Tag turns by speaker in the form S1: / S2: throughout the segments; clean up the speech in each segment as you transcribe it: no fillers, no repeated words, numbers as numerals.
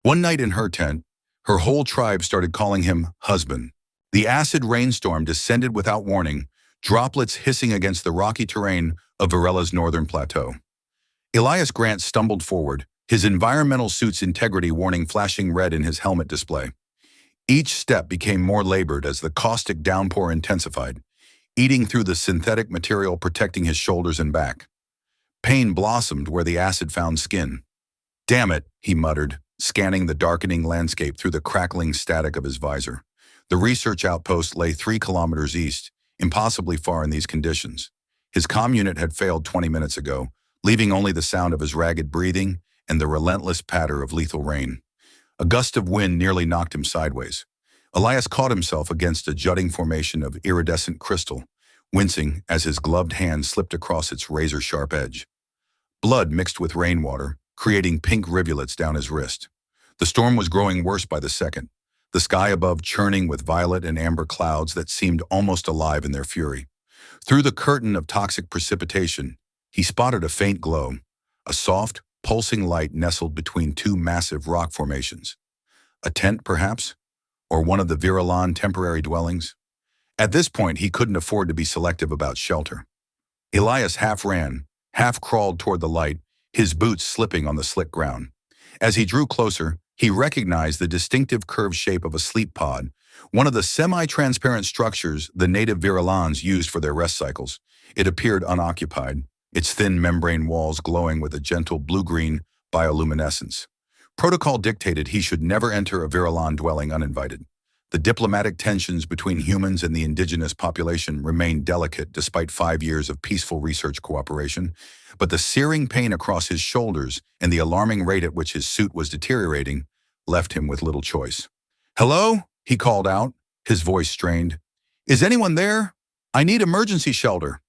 S1: One night in her tent, her whole tribe started calling him husband. The acid rainstorm descended without warning, droplets hissing against the rocky terrain of Varella's northern plateau. Elias Grant stumbled forward, his environmental suit's integrity warning flashing red in his helmet display. Each step became more labored as the caustic downpour intensified, eating through the synthetic material protecting his shoulders and back. Pain blossomed where the acid found skin. "Damn it," he muttered, scanning the darkening landscape through the crackling static of his visor. The research outpost lay 3 kilometers east, impossibly far in these conditions. His comm unit had failed 20 minutes ago, leaving only the sound of his ragged breathing and the relentless patter of lethal rain. A gust of wind nearly knocked him sideways. Elias caught himself against a jutting formation of iridescent crystal, wincing as his gloved hand slipped across its razor-sharp edge. Blood mixed with rainwater, creating pink rivulets down his wrist. The storm was growing worse by the second, the sky above churning with violet and amber clouds that seemed almost alive in their fury. Through the curtain of toxic precipitation, he spotted a faint glow, a soft, pulsing light nestled between 2 massive rock formations. A tent, perhaps? Or one of the Viralan temporary dwellings? At this point, he couldn't afford to be selective about shelter. Elias half ran, half crawled toward the light, his boots slipping on the slick ground. As he drew closer, he recognized the distinctive curved shape of a sleep pod, one of the semi-transparent structures the native Viralans used for their rest cycles. It appeared unoccupied, its thin membrane walls glowing with a gentle blue-green bioluminescence. Protocol dictated he should never enter a Viralan dwelling uninvited. The diplomatic tensions between humans and the indigenous population remained delicate despite 5 years of peaceful research cooperation, but the searing pain across his shoulders and the alarming rate at which his suit was deteriorating left him with little choice. "Hello?" he called out, his voice strained. "Is anyone there? I need emergency shelter."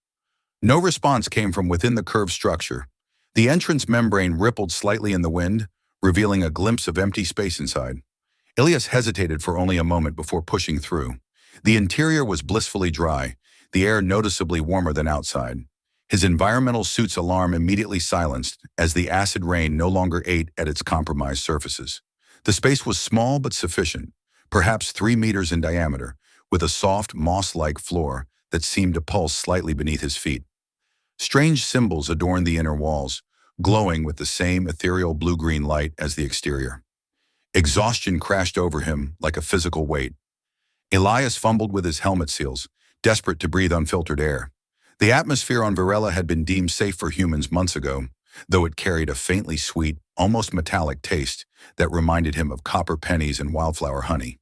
S1: No response came from within the curved structure. The entrance membrane rippled slightly in the wind, revealing a glimpse of empty space inside. Elias hesitated for only a moment before pushing through. The interior was blissfully dry, the air noticeably warmer than outside. His environmental suit's alarm immediately silenced as the acid rain no longer ate at its compromised surfaces. The space was small but sufficient, perhaps 3 meters in diameter, with a soft, moss-like floor that seemed to pulse slightly beneath his feet. Strange symbols adorned the inner walls, glowing with the same ethereal blue-green light as the exterior. Exhaustion crashed over him like a physical weight. Elias fumbled with his helmet seals, desperate to breathe unfiltered air. The atmosphere on Varela had been deemed safe for humans months ago, though it carried a faintly sweet, almost metallic taste that reminded him of copper pennies and wildflower honey.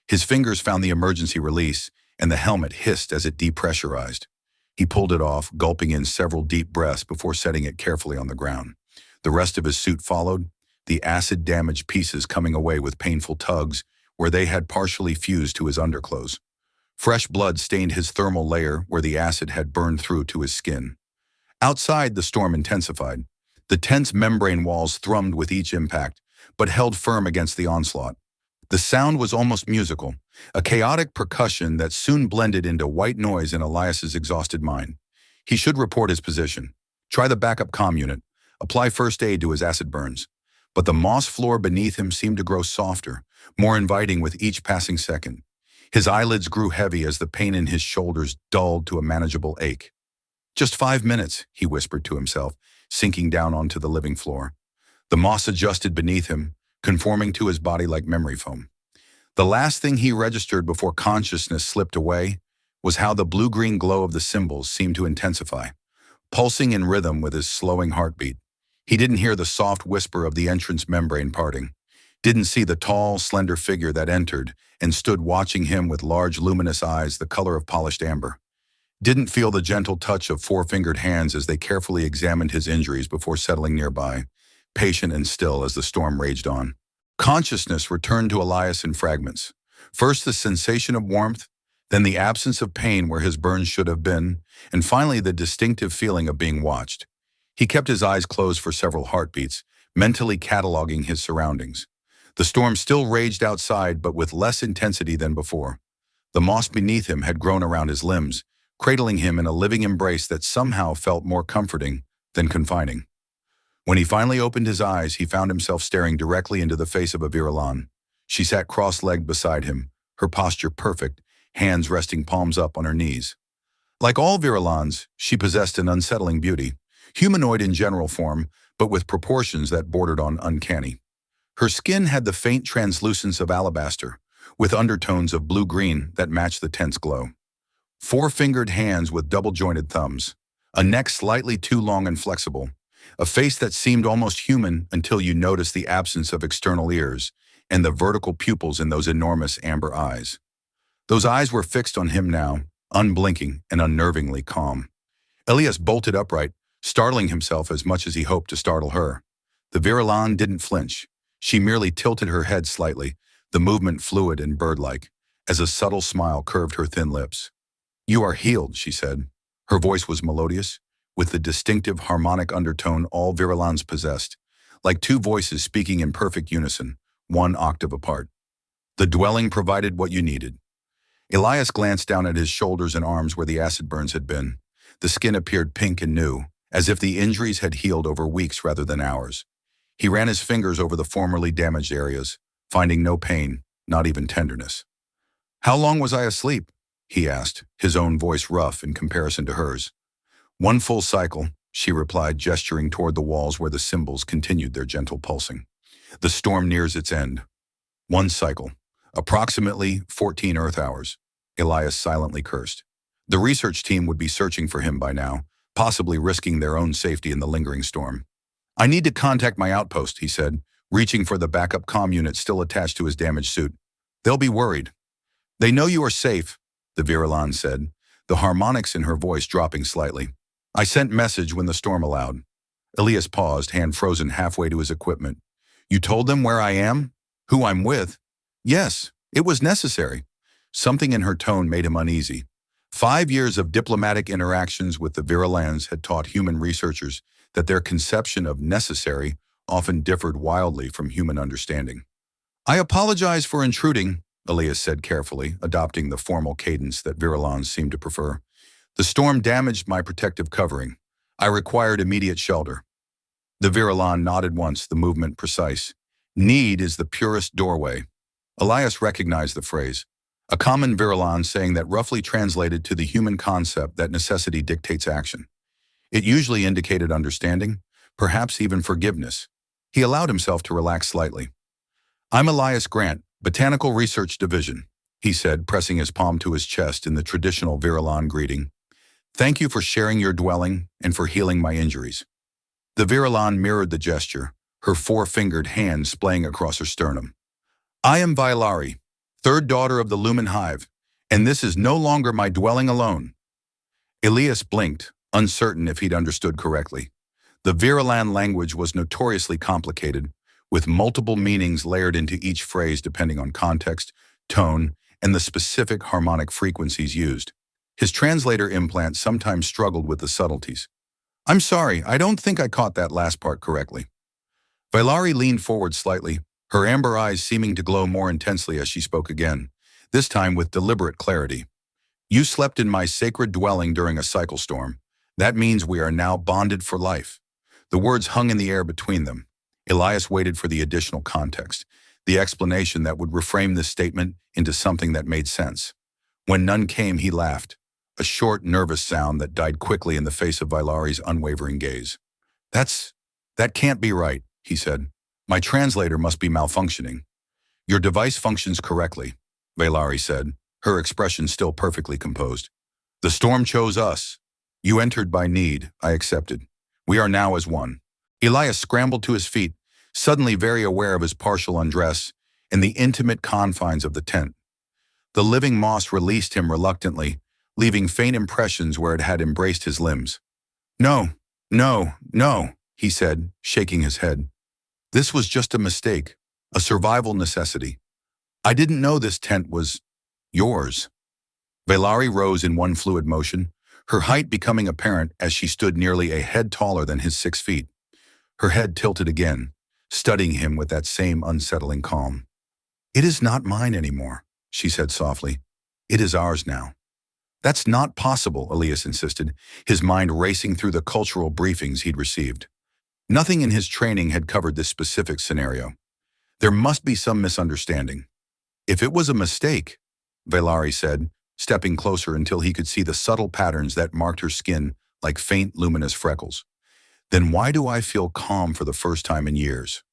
S1: His fingers found the emergency release, and the helmet hissed as it depressurized. He pulled it off, gulping in several deep breaths before setting it carefully on the ground. The rest of his suit followed, the acid-damaged pieces coming away with painful tugs where they had partially fused to his underclothes. Fresh blood stained his thermal layer where the acid had burned through to his skin. Outside, the storm intensified. The tent's membrane walls thrummed with each impact, but held firm against the onslaught. The sound was almost musical, a chaotic percussion that soon blended into white noise in Elias's exhausted mind. He should report his position, try the backup comm unit, apply first aid to his acid burns. But the moss floor beneath him seemed to grow softer, more inviting with each passing second. His eyelids grew heavy as the pain in his shoulders dulled to a manageable ache. "Just 5 minutes," he whispered to himself, sinking down onto the living floor. The moss adjusted beneath him, conforming to his body like memory foam. The last thing he registered before consciousness slipped away was how the blue-green glow of the symbols seemed to intensify, pulsing in rhythm with his slowing heartbeat. He didn't hear the soft whisper of the entrance membrane parting, didn't see the tall, slender figure that entered and stood watching him with large, luminous eyes the color of polished amber. Didn't feel the gentle touch of 4-fingered hands as they carefully examined his injuries before settling nearby, patient and still as the storm raged on. Consciousness returned to Elias in fragments. First the sensation of warmth, then the absence of pain where his burns should have been, and finally the distinctive feeling of being watched. He kept his eyes closed for several heartbeats, mentally cataloging his surroundings. The storm still raged outside, but with less intensity than before. The moss beneath him had grown around his limbs, cradling him in a living embrace that somehow felt more comforting than confining. When he finally opened his eyes, he found himself staring directly into the face of a Viralan. She sat cross-legged beside him, her posture perfect, hands resting palms up on her knees. Like all Virilans, she possessed an unsettling beauty, humanoid in general form, but with proportions that bordered on uncanny. Her skin had the faint translucence of alabaster, with undertones of blue-green that matched the TenT's glow. Four-fingered hands with double-jointed thumbs, a neck slightly too long and flexible, a face that seemed almost human until you noticed the absence of external ears and the vertical pupils in those enormous amber eyes. Those eyes were fixed on him now, unblinking and unnervingly calm. Elias bolted upright, startling himself as much as he hoped to startle her. The Viralan didn't flinch. She merely tilted her head slightly, the movement fluid and bird-like, as a subtle smile curved her thin lips. "You are healed," she said. Her voice was melodious, with the distinctive harmonic undertone all Virilans possessed, like two voices speaking in perfect unison, one octave apart. "The dwelling provided what you needed." Elias glanced down at his shoulders and arms where the acid burns had been. The skin appeared pink and new, as if the injuries had healed over weeks rather than hours. He ran his fingers over the formerly damaged areas, finding no pain, not even tenderness. "How long was I asleep?" he asked, his own voice rough in comparison to hers. "One full cycle," she replied, gesturing toward the walls where the symbols continued their gentle pulsing. "The storm nears its end." "One cycle. Approximately 14 Earth hours," Elias silently cursed. The research team would be searching for him by now, possibly risking their own safety in the lingering storm. "I need to contact my outpost," he said, reaching for the backup comm unit still attached to his damaged suit. "They'll be worried." "They know you are safe," the Viralan said, the harmonics in her voice dropping slightly. "I sent message when the storm allowed." Elias paused, hand frozen halfway to his equipment. "You told them where I am? Who I'm with?" "Yes, it was necessary." Something in her tone made him uneasy. 5 years of diplomatic interactions with the Virilans had taught human researchers that their conception of necessary often differed wildly from human understanding. "I apologize for intruding," Elias said carefully, adopting the formal cadence that Virilans seemed to prefer. "The storm damaged my protective covering. I required immediate shelter." The Virilan nodded once, the movement precise. "Need is the purest doorway." Elias recognized the phrase, a common Virilan saying that roughly translated to the human concept that necessity dictates action. It usually indicated understanding, perhaps even forgiveness. He allowed himself to relax slightly. "I'm Elias Grant, Botanical Research Division," he said, pressing his palm to his chest in the traditional Virilan greeting. "Thank you for sharing your dwelling and for healing my injuries." The Virilan mirrored the gesture, her four-fingered hand splaying across her sternum. "I am Vailari, third daughter of the Lumen Hive, and this is no longer my dwelling alone." Elias blinked, uncertain if he'd understood correctly. The Virilan language was notoriously complicated, with multiple meanings layered into each phrase depending on context, tone, and the specific harmonic frequencies used. His translator implant sometimes struggled with the subtleties. "I'm sorry, I don't think I caught that last part correctly." Vailari leaned forward slightly, her amber eyes seeming to glow more intensely as she spoke again, this time with deliberate clarity. "You slept in my sacred dwelling during a cycle storm. That means we are now bonded for life." The words hung in the air between them. Elias waited for the additional context, the explanation that would reframe this statement into something that made sense. When none came, he laughed, a short, nervous sound that died quickly in the face of Vailari's unwavering gaze. That can't be right," he said. "My translator must be malfunctioning." "Your device functions correctly," Vailari said, her expression still perfectly composed. "The storm chose us. You entered by need, I accepted. We are now as one." Elias scrambled to his feet, suddenly very aware of his partial undress and the intimate confines of the tent. The living moss released him reluctantly, leaving faint impressions where it had embraced his limbs. "No, no, no," he said, shaking his head. "This was just a mistake, a survival necessity. I didn't know this tent was yours." Vailari rose in one fluid motion, her height becoming apparent as she stood nearly a head taller than his 6 feet. Her head tilted again, studying him with that same unsettling calm. "It is not mine anymore," she said softly. "It is ours now." "That's not possible," Elias insisted, his mind racing through the cultural briefings he'd received. Nothing in his training had covered this specific scenario. There must be some misunderstanding. If it was a mistake, Valari said, stepping closer until he could see the subtle patterns that marked her skin like faint, luminous freckles, then why do I feel calm for the first time in years?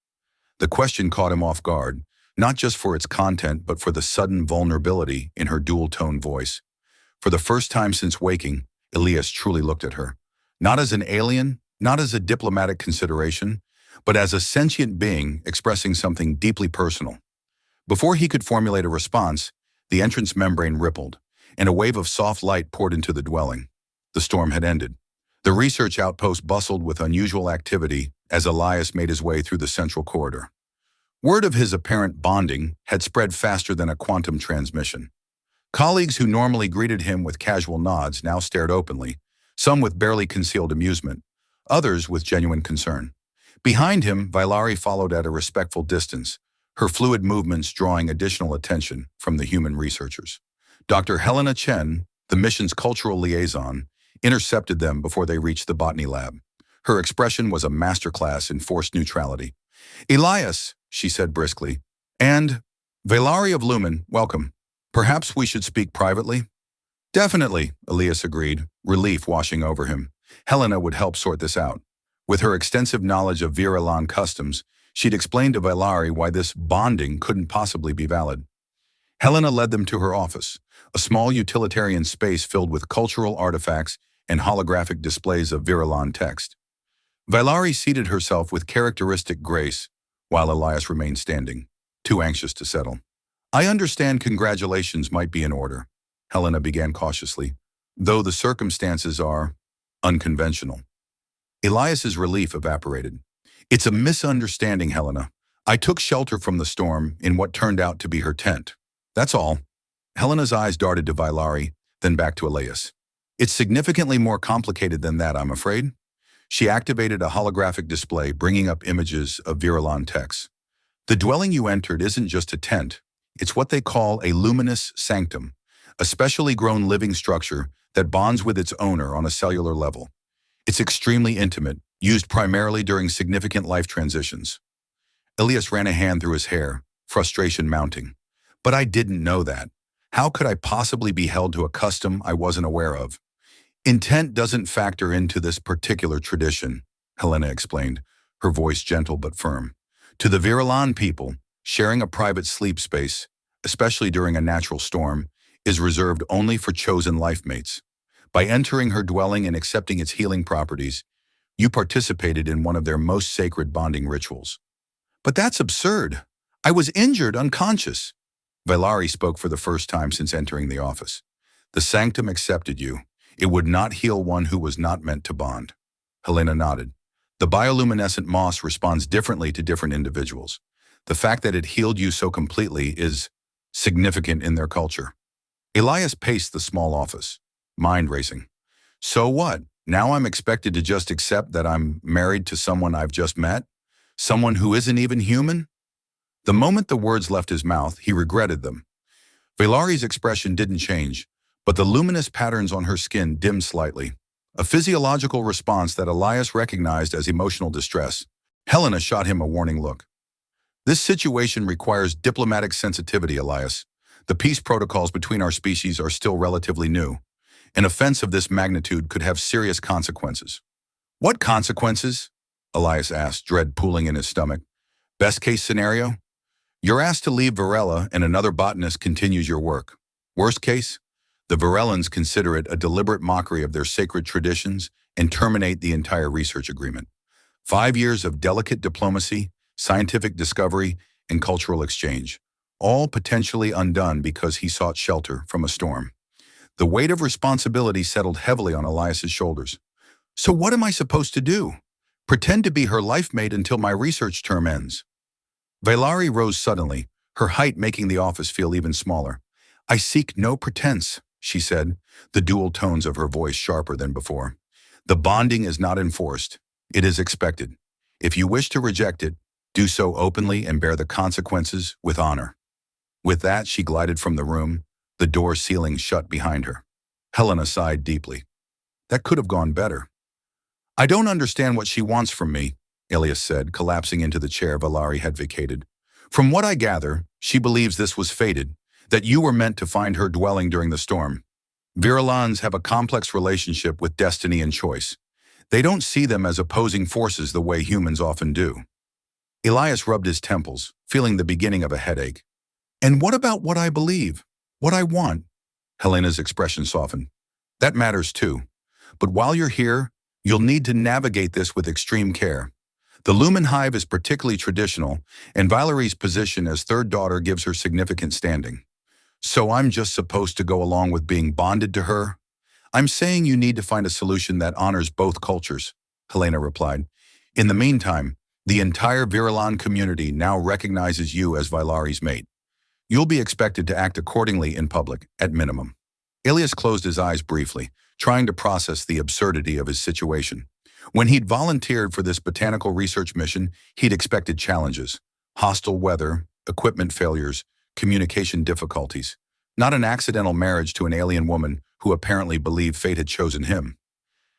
S1: The question caught him off guard, not just for its content but for the sudden vulnerability in her dual-tone voice. For the first time since waking, Elias truly looked at her. Not as an alien, not as a diplomatic consideration, but as a sentient being expressing something deeply personal. Before he could formulate a response, the entrance membrane rippled, and a wave of soft light poured into the dwelling. The storm had ended. The research outpost bustled with unusual activity as Elias made his way through the central corridor. Word of his apparent bonding had spread faster than a quantum transmission. Colleagues who normally greeted him with casual nods now stared openly, some with barely concealed amusement, others with genuine concern. Behind him, Valari followed at a respectful distance, her fluid movements drawing additional attention from the human researchers. Dr. Helena Chen, the mission's cultural liaison, intercepted them before they reached the botany lab. Her expression was a masterclass in forced neutrality. "Elias," she said briskly, "and Valari of Lumen, welcome. Perhaps we should speak privately?" "Definitely," Elias agreed, relief washing over him. Helena would help sort this out. With her extensive knowledge of Viralan customs, she'd explained to Valari why this bonding couldn't possibly be valid. Helena led them to her office, a small utilitarian space filled with cultural artifacts and holographic displays of Viralan text. Valari seated herself with characteristic grace, while Elias remained standing, too anxious to settle. "I understand congratulations might be in order," Helena began cautiously, "though the circumstances are unconventional." Elias's relief evaporated. "It's a misunderstanding, Helena. I took shelter from the storm in what turned out to be her tent. That's all." Helena's eyes darted to Valari, then back to Elias. "It's significantly more complicated than that, I'm afraid." She activated a holographic display, bringing up images of Viralan text. "The dwelling you entered isn't just a tent. It's what they call a luminous sanctum, a specially grown living structure that bonds with its owner on a cellular level. It's extremely intimate, used primarily during significant life transitions." Elias ran a hand through his hair, frustration mounting. "But I didn't know that. How could I possibly be held to a custom I wasn't aware of?" "Intent doesn't factor into this particular tradition," Helena explained, her voice gentle but firm. "To the Viralan people, sharing a private sleep space, especially during a natural storm, is reserved only for chosen life mates. By entering her dwelling and accepting its healing properties, you participated in one of their most sacred bonding rituals." "But that's absurd. I was injured, unconscious." Valari spoke for the first time since entering the office. "The sanctum accepted you. It would not heal one who was not meant to bond." Helena nodded. "The bioluminescent moss responds differently to different individuals. The fact that it healed you so completely is significant in their culture." Elias paced the small office, mind racing. "So what? Now I'm expected to just accept that I'm married to someone I've just met? Someone who isn't even human?" The moment the words left his mouth, he regretted them. Valari's expression didn't change, but the luminous patterns on her skin dimmed slightly, a physiological response that Elias recognized as emotional distress. Helena shot him a warning look. "This situation requires diplomatic sensitivity, Elias. The peace protocols between our species are still relatively new. An offense of this magnitude could have serious consequences." "What consequences?" Elias asked, dread pooling in his stomach. "Best case scenario? You're asked to leave Varela and another botanist continues your work. Worst case? The Varelans consider it a deliberate mockery of their sacred traditions and terminate the entire research agreement. 5 years of delicate diplomacy, scientific discovery, and cultural exchange, all potentially undone because he sought shelter from a storm." The weight of responsibility settled heavily on Elias's shoulders. "So what am I supposed to do? Pretend to be her life mate until my research term ends?" Valari rose suddenly, her height making the office feel even smaller. "I seek no pretense," she said, the dual tones of her voice sharper than before. "The bonding is not enforced. It is expected. If you wish to reject it, do so openly and bear the consequences with honor." With that, she glided from the room, the door sealing shut behind her. Helena sighed deeply. That could have gone better. "I don't understand what she wants from me," Elias said, collapsing into the chair Valari had vacated. From what I gather, she believes this was fated, that you were meant to find her dwelling during the storm. Virulans have a complex relationship with destiny and choice. They don't see them as opposing forces the way humans often do. Elias rubbed his temples, feeling the beginning of a headache. And what about what I believe? What I want? Helena's expression softened. That matters too. But while you're here, you'll need to navigate this with extreme care. The Lumen Hive is particularly traditional, and Valerie's position as third daughter gives her significant standing. So I'm just supposed to go along with being bonded to her? I'm saying you need to find a solution that honors both cultures, Helena replied. In the meantime, the entire Virulan community now recognizes you as Valerie's mate. You'll be expected to act accordingly in public, at minimum. Ilias closed his eyes briefly, trying to process the absurdity of his situation. When he'd volunteered for this botanical research mission, he'd expected challenges. Hostile weather, equipment failures, communication difficulties. Not an accidental marriage to an alien woman who apparently believed fate had chosen him.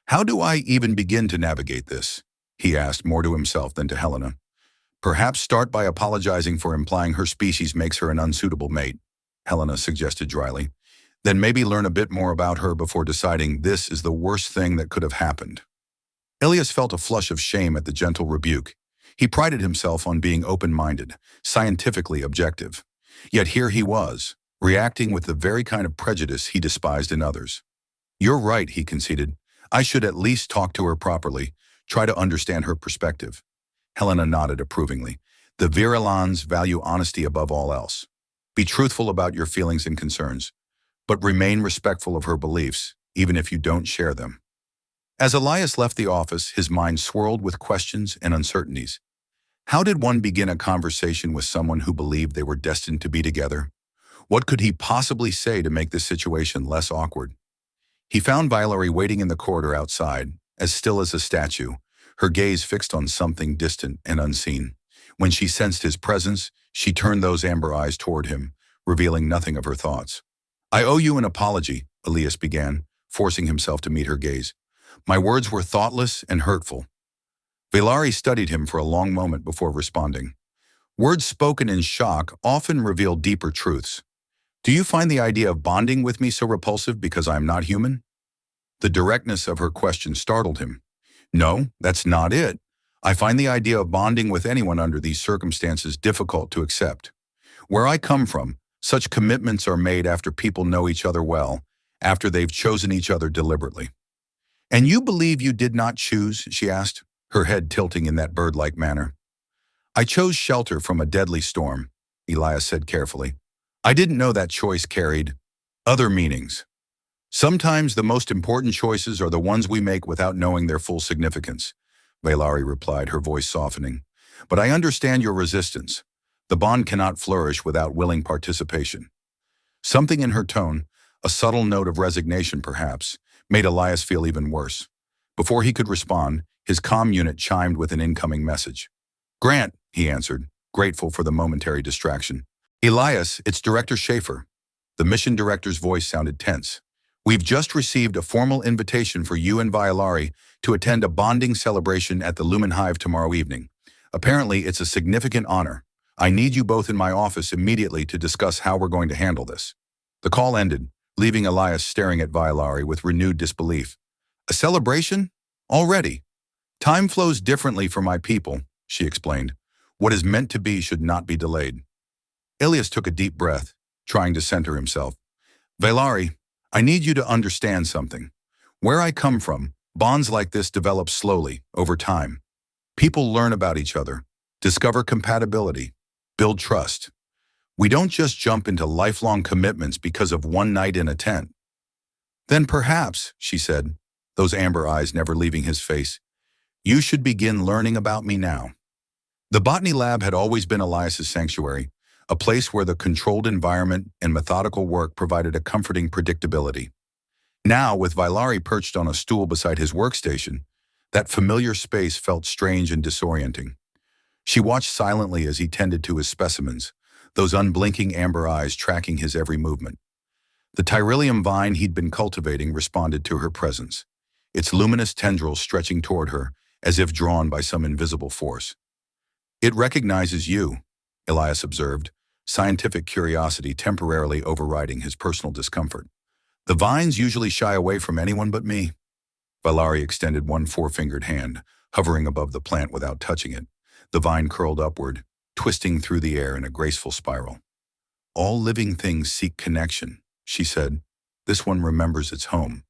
S1: How do I even begin to navigate this? He asked, more to himself than to Helena. Perhaps start by apologizing for implying her species makes her an unsuitable mate, Helena suggested dryly. Then maybe learn a bit more about her before deciding this is the worst thing that could have happened. Ilias felt a flush of shame at the gentle rebuke. He prided himself on being open-minded, scientifically objective. Yet here he was, reacting with the very kind of prejudice he despised in others. You're right, he conceded. I should at least talk to her properly, try to understand her perspective. Helena nodded approvingly. The Virulans value honesty above all else. Be truthful about your feelings and concerns, but remain respectful of her beliefs, even if you don't share them. As Elias left the office, his mind swirled with questions and uncertainties. How did one begin a conversation with someone who believed they were destined to be together? What could he possibly say to make this situation less awkward? He found Valerie waiting in the corridor outside, as still as a statue, her gaze fixed on something distant and unseen. When she sensed his presence, she turned those amber eyes toward him, revealing nothing of her thoughts. I owe you an apology, Elias began, forcing himself to meet her gaze. My words were thoughtless and hurtful. Valari studied him for a long moment before responding. Words spoken in shock often reveal deeper truths. Do you find the idea of bonding with me so repulsive because I am not human? The directness of her question startled him. No, that's not it. I find the idea of bonding with anyone under these circumstances difficult to accept. Where I come from, such commitments are made after people know each other well, after they've chosen each other deliberately. And you believe you did not choose, she asked, her head tilting in that bird-like manner. I chose shelter from a deadly storm, Elias said carefully. I didn't know that choice carried other meanings. Sometimes the most important choices are the ones we make without knowing their full significance, Valari replied, her voice softening. But I understand your resistance. The bond cannot flourish without willing participation. Something in her tone, a subtle note of resignation perhaps, made Elias feel even worse. Before he could respond, his comm unit chimed with an incoming message. Grant, he answered, grateful for the momentary distraction. Elias, it's Director Schaefer. The mission director's voice sounded tense. We've just received a formal invitation for you and Violari to attend a bonding celebration at the Lumen Hive tomorrow evening. Apparently, it's a significant honor. I need you both in my office immediately to discuss how we're going to handle this. The call ended, leaving Elias staring at Violari with renewed disbelief. A celebration? Already? Time flows differently for my people, she explained. What is meant to be should not be delayed. Elias took a deep breath, trying to center himself. Valari, I need you to understand something. Where I come from, bonds like this develop slowly, over time. People learn about each other, discover compatibility, build trust. We don't just jump into lifelong commitments because of one night in a tent. Then perhaps, she said, those amber eyes never leaving his face, you should begin learning about me now. The botany lab had always been Elias's sanctuary, a place where the controlled environment and methodical work provided a comforting predictability. Now, with Vailari perched on a stool beside his workstation, that familiar space felt strange and disorienting. She watched silently as he tended to his specimens, those unblinking amber eyes tracking his every movement. The Tyrillium vine he'd been cultivating responded to her presence, its luminous tendrils stretching toward her as if drawn by some invisible force. "It recognizes you," Elias observed, scientific curiosity temporarily overriding his personal discomfort. "The vines usually shy away from anyone but me." Valari extended one four-fingered hand, hovering above the plant without touching it. The vine curled upward, twisting through the air in a graceful spiral. "All living things seek connection," she said. "This one remembers its home."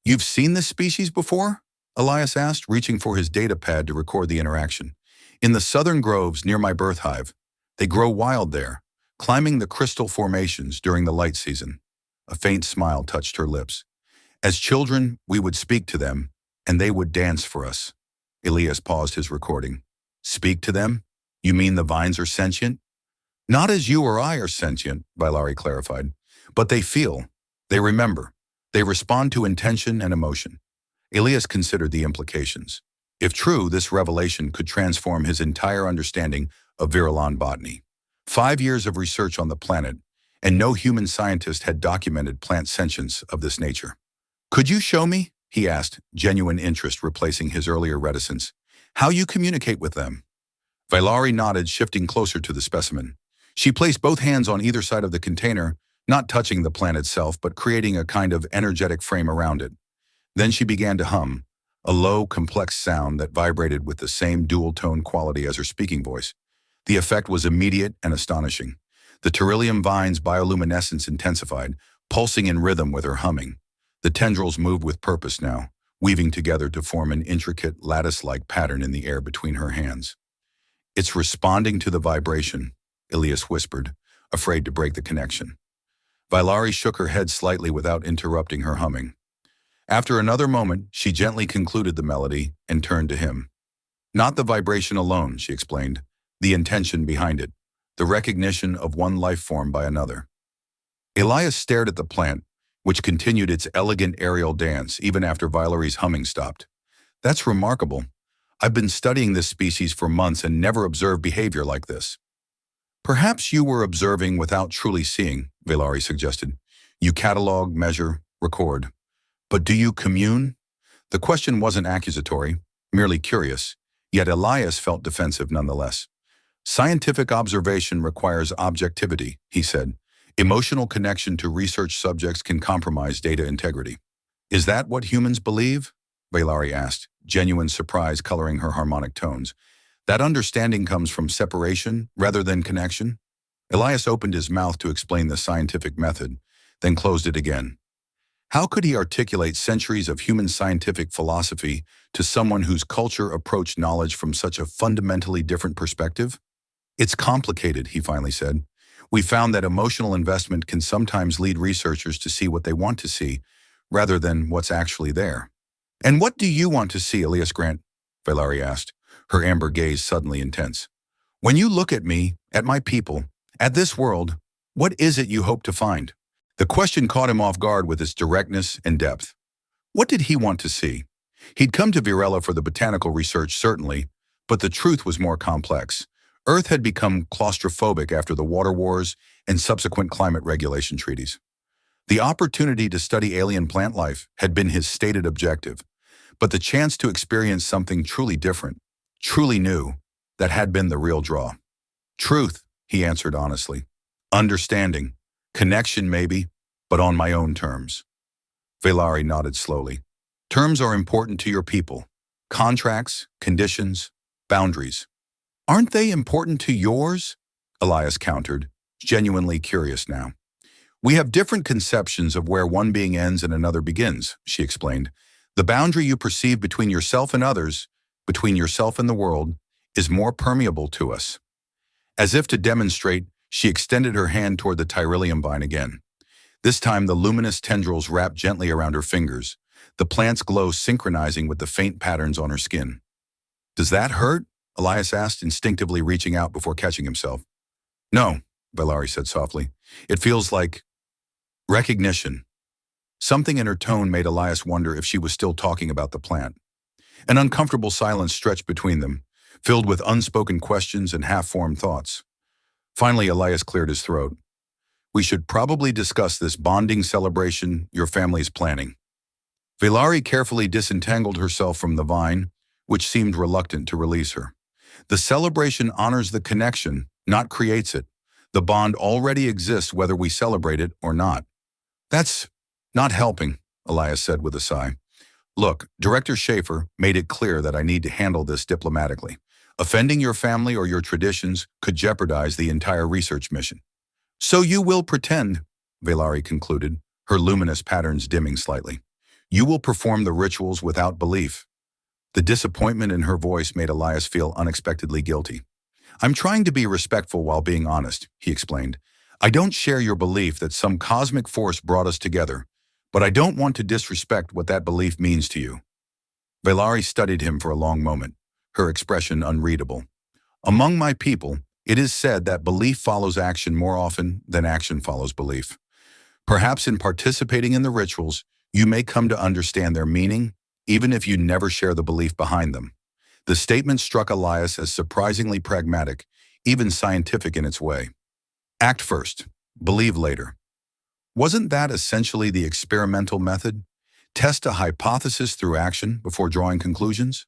S1: "You've seen this species before?" Elias asked, reaching for his data pad to record the interaction. "In the southern groves near my birth hive. They grow wild there, climbing the crystal formations during the light season." A faint smile touched her lips. "As children, we would speak to them, and they would dance for us." Elias paused his recording. "Speak to them? You mean the vines are sentient?" "Not as you or I are sentient," Vailari clarified, "but they feel, they remember, they respond to intention and emotion." Elias considered the implications. If true, this revelation could transform his entire understanding of Virilan botany. 5 years of research on the planet, and no human scientist had documented plant sentience of this nature. "Could you show me," he asked, genuine interest replacing his earlier reticence, "how you communicate with them?" Vailari nodded, shifting closer to the specimen. She placed both hands on either side of the container, not touching the plant itself, but creating a kind of energetic frame around it. Then she began to hum, a low, complex sound that vibrated with the same dual-tone quality as her speaking voice. The effect was immediate and astonishing. The Pterillium vine's bioluminescence intensified, pulsing in rhythm with her humming. The tendrils moved with purpose now, weaving together to form an intricate, lattice-like pattern in the air between her hands. "It's responding to the vibration," Elias whispered, afraid to break the connection. Vailari shook her head slightly without interrupting her humming. After another moment, she gently concluded the melody and turned to him. "Not the vibration alone," she explained, "the intention behind it, the recognition of one life form by another." Elias stared at the plant, which continued its elegant aerial dance even after Vailari's humming stopped. "That's remarkable. I've been studying this species for months and never observed behavior like this." "Perhaps you were observing without truly seeing," Vailari suggested. "You catalog, measure, record. But do you commune?" The question wasn't accusatory, merely curious, yet Elias felt defensive nonetheless. "Scientific observation requires objectivity," he said. "Emotional connection to research subjects can compromise data integrity." "Is that what humans believe?" Vailari asked, genuine surprise coloring her harmonic tones. "That understanding comes from separation rather than connection?" Elias opened his mouth to explain the scientific method, then closed it again. How could he articulate centuries of human scientific philosophy to someone whose culture approached knowledge from such a fundamentally different perspective? "It's complicated," he finally said. "We found that emotional investment can sometimes lead researchers to see what they want to see, rather than what's actually there." "And what do you want to see, Elias Grant?" Vailari asked, her amber gaze suddenly intense. "When you look at me, at my people, at this world, what is it you hope to find?" The question caught him off guard with its directness and depth. What did he want to see? He'd come to Virella for the botanical research, certainly, but the truth was more complex. Earth had become claustrophobic after the water wars and subsequent climate regulation treaties. The opportunity to study alien plant life had been his stated objective, but the chance to experience something truly different, truly new, that had been the real draw. "Truth," he answered honestly. "Understanding. Connection, maybe, but on my own terms." Vailari nodded slowly. "Terms are important to your people. Contracts, conditions, boundaries. Aren't they important to yours?" Elias countered, genuinely curious now. "We have different conceptions of where one being ends and another begins," she explained. "The boundary you perceive between yourself and others, between yourself and the world, is more permeable to us." As if to demonstrate, she extended her hand toward the Tyrillium vine again. This time the luminous tendrils wrapped gently around her fingers, the plant's glow synchronizing with the faint patterns on her skin. "Does that hurt?" Elias asked, instinctively reaching out before catching himself. "No," Vailari said softly. "It feels like recognition." Something in her tone made Elias wonder if she was still talking about the plant. An uncomfortable silence stretched between them, filled with unspoken questions and half-formed thoughts. Finally, Elias cleared his throat. "We should probably discuss this bonding celebration your family's planning." Vailari carefully disentangled herself from the vine, which seemed reluctant to release her. The celebration honors the connection, not creates it. The bond already exists whether we celebrate it or not. That's not helping, Elias said with a sigh. Look, Director Schaefer made it clear that I need to handle this diplomatically. Offending your family or your traditions could jeopardize the entire research mission. So you will pretend, Valari concluded, her luminous patterns dimming slightly. You will perform the rituals without belief. The disappointment in her voice made Elias feel unexpectedly guilty. I'm trying to be respectful while being honest, he explained. I don't share your belief that some cosmic force brought us together, but I don't want to disrespect what that belief means to you. Valari studied him for a long moment, her expression unreadable. Among my people, it is said that belief follows action more often than action follows belief. Perhaps in participating in the rituals, you may come to understand their meaning, even if you never share the belief behind them. The statement struck Elias as surprisingly pragmatic, even scientific in its way. Act first, believe later. Wasn't that essentially the experimental method? Test a hypothesis through action before drawing conclusions?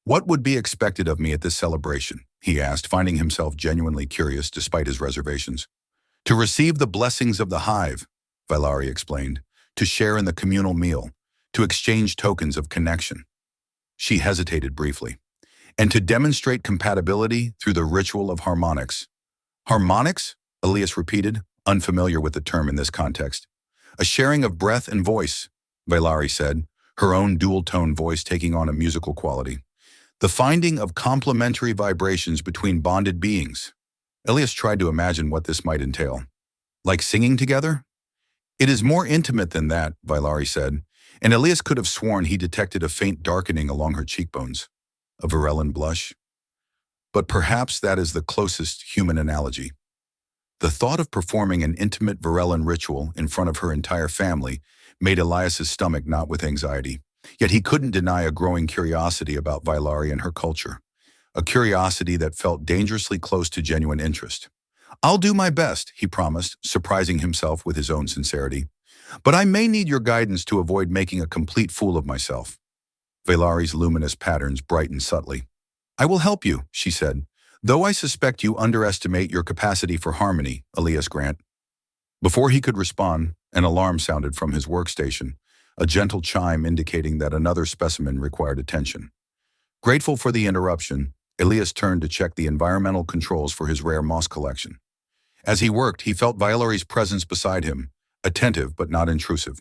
S1: What would be expected of me at this celebration? He asked, finding himself genuinely curious despite his reservations. To receive the blessings of the hive, Valari explained, to share in the communal meal, to exchange tokens of connection. She hesitated briefly. And to demonstrate compatibility through the ritual of harmonics. Harmonics? Elias repeated, unfamiliar with the term in this context. A sharing of breath and voice, Valari said, her own dual-tone voice taking on a musical quality. The finding of complementary vibrations between bonded beings. Elias tried to imagine what this might entail. Like singing together? It is more intimate than that, Valari said, and Elias could have sworn he detected a faint darkening along her cheekbones. A Varellan blush? But perhaps that is the closest human analogy. The thought of performing an intimate Varellan ritual in front of her entire family made Elias's stomach knot with anxiety. Yet he couldn't deny a growing curiosity about Valari and her culture, a curiosity that felt dangerously close to genuine interest. I'll do my best, he promised, surprising himself with his own sincerity. But I may need your guidance to avoid making a complete fool of myself. Valari's luminous patterns brightened subtly. I will help you, she said, though I suspect you underestimate your capacity for harmony, Elias Grant. Before he could respond, an alarm sounded from his workstation, a gentle chime indicating that another specimen required attention. Grateful for the interruption, Elias turned to check the environmental controls for his rare moss collection. As he worked, he felt Valari's presence beside him, attentive but not intrusive.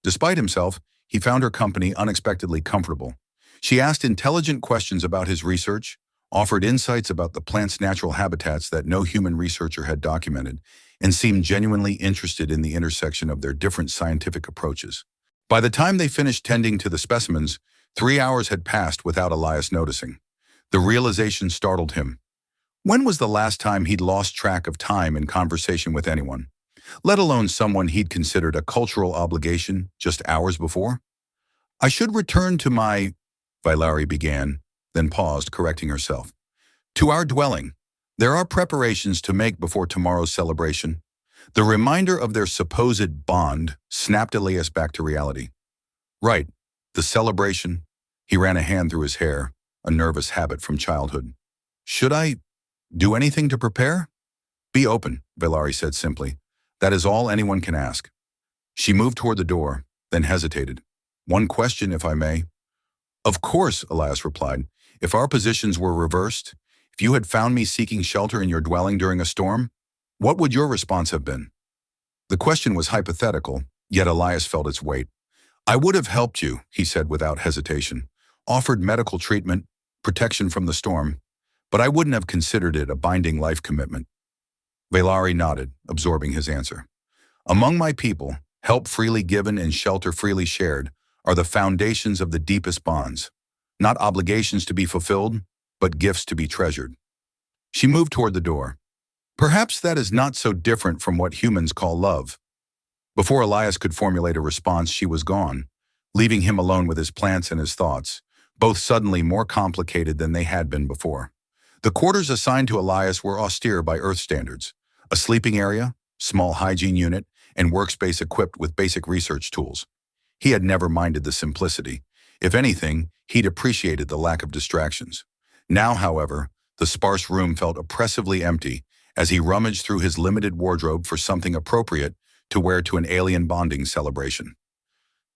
S1: Despite himself, he found her company unexpectedly comfortable. She asked intelligent questions about his research, offered insights about the plant's natural habitats that no human researcher had documented, and seemed genuinely interested in the intersection of their different scientific approaches. By the time they finished tending to the specimens, 3 hours had passed without Elias noticing. The realization startled him. When was the last time he'd lost track of time in conversation with anyone, let alone someone he'd considered a cultural obligation just hours before? I should return to my, Valari began, then paused, correcting herself. To our dwelling. There are preparations to make before tomorrow's celebration. The reminder of their supposed bond snapped Elias back to reality. Right, the celebration. He ran a hand through his hair, a nervous habit from childhood. Should I do anything to prepare? Be open, Valari said simply. That is all anyone can ask. She moved toward the door, then hesitated. One question, if I may. Of course, Elias replied. If our positions were reversed, if you had found me seeking shelter in your dwelling during a storm, what would your response have been? The question was hypothetical, yet Elias felt its weight. I would have helped you, he said without hesitation, offered medical treatment, protection from the storm, but I wouldn't have considered it a binding life commitment. Valari nodded, absorbing his answer. Among my people, help freely given and shelter freely shared are the foundations of the deepest bonds, not obligations to be fulfilled, but gifts to be treasured. She moved toward the door. Perhaps that is not so different from what humans call love. Before Elias could formulate a response, she was gone, leaving him alone with his plants and his thoughts, both suddenly more complicated than they had been before. The quarters assigned to Elias were austere by Earth standards. A sleeping area, small hygiene unit, and workspace equipped with basic research tools. He had never minded the simplicity. If anything, he'd appreciated the lack of distractions. Now, however, the sparse room felt oppressively empty as he rummaged through his limited wardrobe for something appropriate to wear to an alien bonding celebration.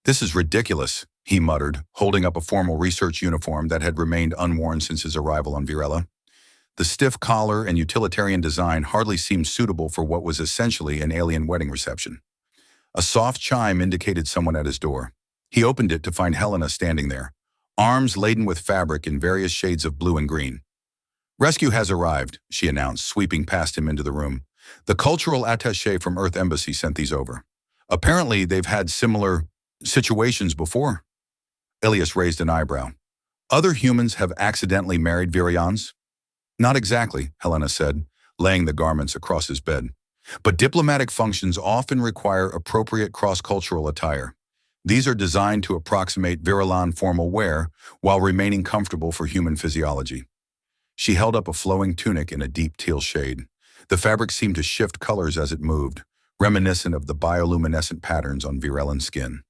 S1: "This is ridiculous," he muttered, holding up a formal research uniform that had remained unworn since his arrival on Virella. The stiff collar and utilitarian design hardly seemed suitable for what was essentially an alien wedding reception. A soft chime indicated someone at his door. He opened it to find Helena standing there, arms laden with fabric in various shades of blue and green. "Rescue has arrived," she announced, sweeping past him into the room. "The cultural attaché from Earth Embassy sent these over. Apparently, they've had similar situations before." Ilias raised an eyebrow. "Other humans have accidentally married Virions?" "Not exactly," Helena said, laying the garments across his bed. "But diplomatic functions often require appropriate cross-cultural attire. These are designed to approximate Virilan formal wear while remaining comfortable for human physiology." She held up a flowing tunic in a deep teal shade. The fabric seemed to shift colors as it moved, reminiscent of the bioluminescent patterns on Virellan skin.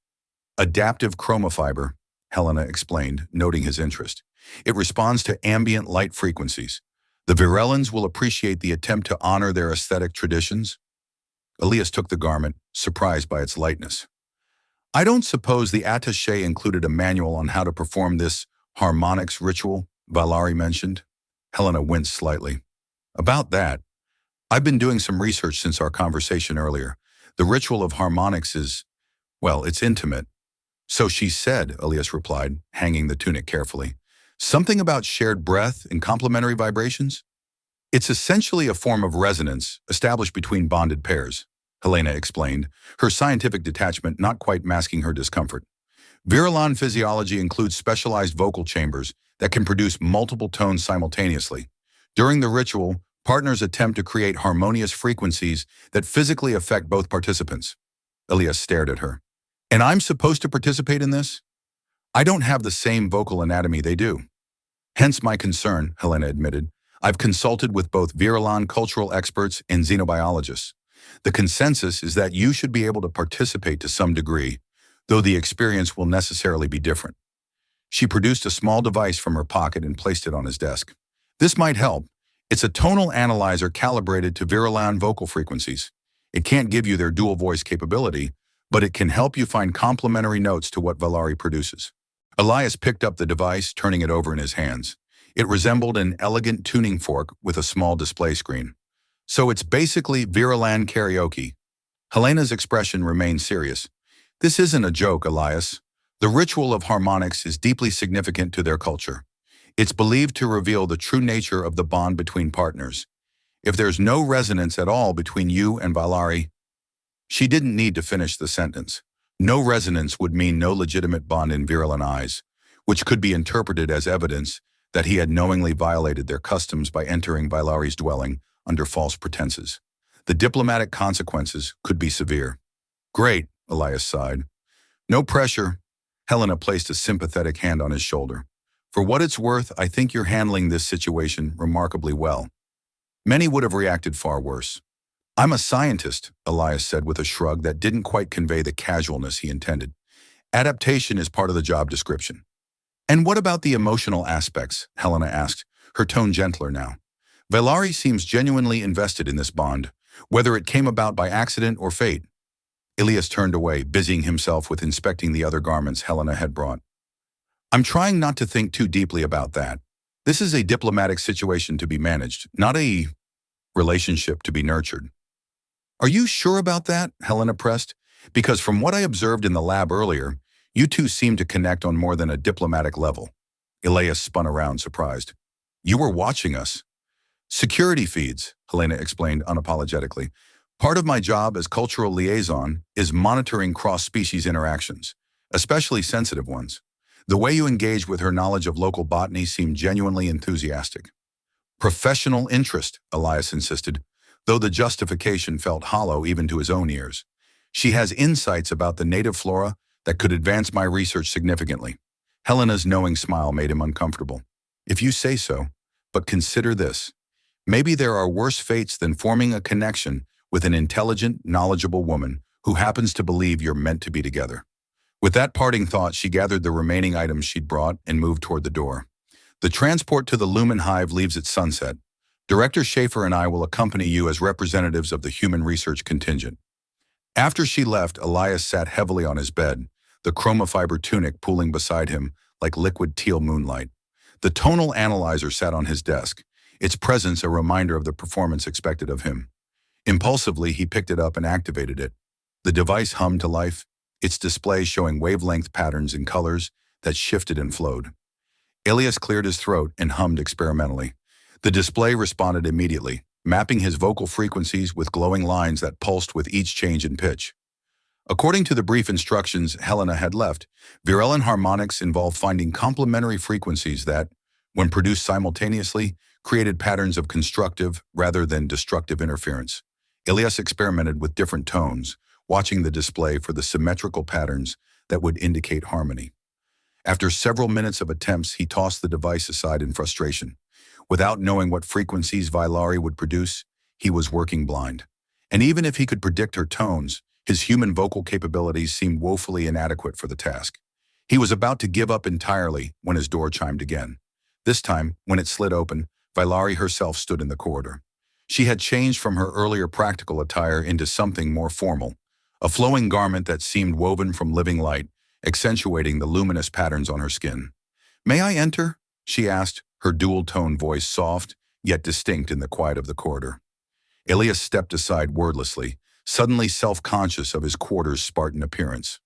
S1: "Adaptive chromofiber," Helena explained, noting his interest. "It responds to ambient light frequencies. The Virellans will appreciate the attempt to honor their aesthetic traditions." Elias took the garment, surprised by its lightness. "I don't suppose the attaché included a manual on how to perform this harmonics ritual," Valari mentioned. Helena winced slightly. "About that, I've been doing some research since our conversation earlier. The ritual of harmonics is, well, it's intimate." "So she said," Elias replied, hanging the tunic carefully. "Something about shared breath and complementary vibrations?" "It's essentially a form of resonance established between bonded pairs," Helena explained, her scientific detachment not quite masking her discomfort. "Virellan physiology includes specialized vocal chambers that can produce multiple tones simultaneously. During the ritual, partners attempt to create harmonious frequencies that physically affect both participants." Elias stared at her. "And I'm supposed to participate in this? I don't have the same vocal anatomy they do." "Hence my concern," Helena admitted. "I've consulted with both Virellan cultural experts and xenobiologists. The consensus is that you should be able to participate to some degree, though the experience will necessarily be different." She produced a small device from her pocket and placed it on his desk. "This might help. It's a tonal analyzer calibrated to Virellan vocal frequencies. It can't give you their dual voice capability, but it can help you find complementary notes to what Valari produces." Elias picked up the device, turning it over in his hands. It resembled an elegant tuning fork with a small display screen. "So it's basically Virellan karaoke." Helena's expression remained serious. "This isn't a joke, Elias. The ritual of harmonics is deeply significant to their culture. It's believed to reveal the true nature of the bond between partners. If there's no resonance at all between you and Valari—" She didn't need to finish the sentence. No resonance would mean no legitimate bond in Virellan eyes, which could be interpreted as evidence that he had knowingly violated their customs by entering Valari's dwelling under false pretenses. The diplomatic consequences could be severe. "Great," Elias sighed. "No pressure." Helena placed a sympathetic hand on his shoulder. "For what it's worth, I think you're handling this situation remarkably well. Many would have reacted far worse." "I'm a scientist," Elias said with a shrug that didn't quite convey the casualness he intended. "Adaptation is part of the job description." "And what about the emotional aspects?" Helena asked, her tone gentler now. "Valari seems genuinely invested in this bond, whether it came about by accident or fate." Elias turned away, busying himself with inspecting the other garments Helena had brought. "I'm trying not to think too deeply about that. This is a diplomatic situation to be managed, not a relationship to be nurtured." "Are you sure about that?" Helena pressed. "Because from what I observed in the lab earlier, you two seem to connect on more than a diplomatic level." Elias spun around, surprised. "You were watching us." "Security feeds," Helena explained unapologetically. "Part of my job as cultural liaison is monitoring cross-species interactions, especially sensitive ones. The way you engage with her knowledge of local botany seemed genuinely enthusiastic." "Professional interest," Elias insisted, though the justification felt hollow even to his own ears. "She has insights about the native flora that could advance my research significantly." Helena's knowing smile made him uncomfortable. "If you say so, but consider this. Maybe there are worse fates than forming a connection with an intelligent, knowledgeable woman who happens to believe you're meant to be together. With that parting thought, she gathered the remaining items she'd brought and moved toward the door. The transport to the Lumen Hive leaves at sunset. Director Schaefer and I will accompany you as representatives of the human research contingent. After she left, Elias sat heavily on his bed, the chromofiber tunic pooling beside him like liquid teal moonlight. The tonal analyzer sat on his desk, its presence a reminder of the performance expected of him. Impulsively, he picked it up and activated it. The device hummed to life, its display showing wavelength patterns in colors that shifted and flowed. Elias cleared his throat and hummed experimentally. The display responded immediately, mapping his vocal frequencies with glowing lines that pulsed with each change in pitch. According to the brief instructions Helena had left, Virelin harmonics involve finding complementary frequencies that, when produced simultaneously, created patterns of constructive rather than destructive interference. Elias experimented with different tones, watching the display for the symmetrical patterns that would indicate harmony. After several minutes of attempts, he tossed the device aside in frustration. Without knowing what frequencies Vailari would produce, he was working blind. And even if he could predict her tones, his human vocal capabilities seemed woefully inadequate for the task. He was about to give up entirely when his door chimed again. This time, when it slid open, Vailari herself stood in the corridor. She had changed from her earlier practical attire into something more formal, a flowing garment that seemed woven from living light, accentuating the luminous patterns on her skin. "May I enter?" she asked, her dual-tone voice soft, yet distinct in the quiet of the corridor. Elias stepped aside wordlessly, suddenly self-conscious of his quarter's Spartan appearance.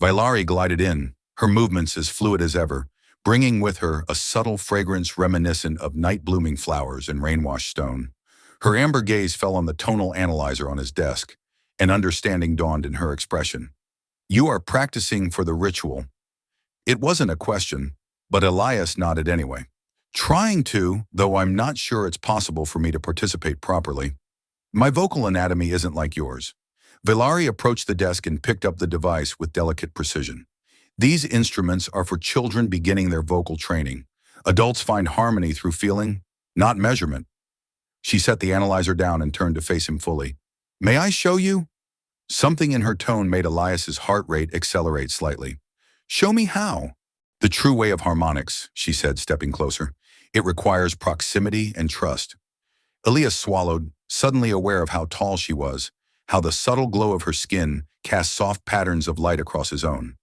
S1: Vailari glided in, her movements as fluid as ever, bringing with her a subtle fragrance reminiscent of night-blooming flowers and rain-washed stone. Her amber gaze fell on the tonal analyzer on his desk, and understanding dawned in her expression. "You are practicing for the ritual." It wasn't a question, but Elias nodded anyway. "Trying to, though I'm not sure it's possible for me to participate properly. My vocal anatomy isn't like yours." Vailari approached the desk and picked up the device with delicate precision. "These instruments are for children beginning their vocal training. Adults find harmony through feeling, not measurement." She set the analyzer down and turned to face him fully. "May I show you?" Something in her tone made Elias's heart rate accelerate slightly. "Show me how." "The true way of harmonics," she said, stepping closer. "It requires proximity and trust." Elias swallowed, suddenly aware of how tall she was, how the subtle glow of her skin cast soft patterns of light across his own.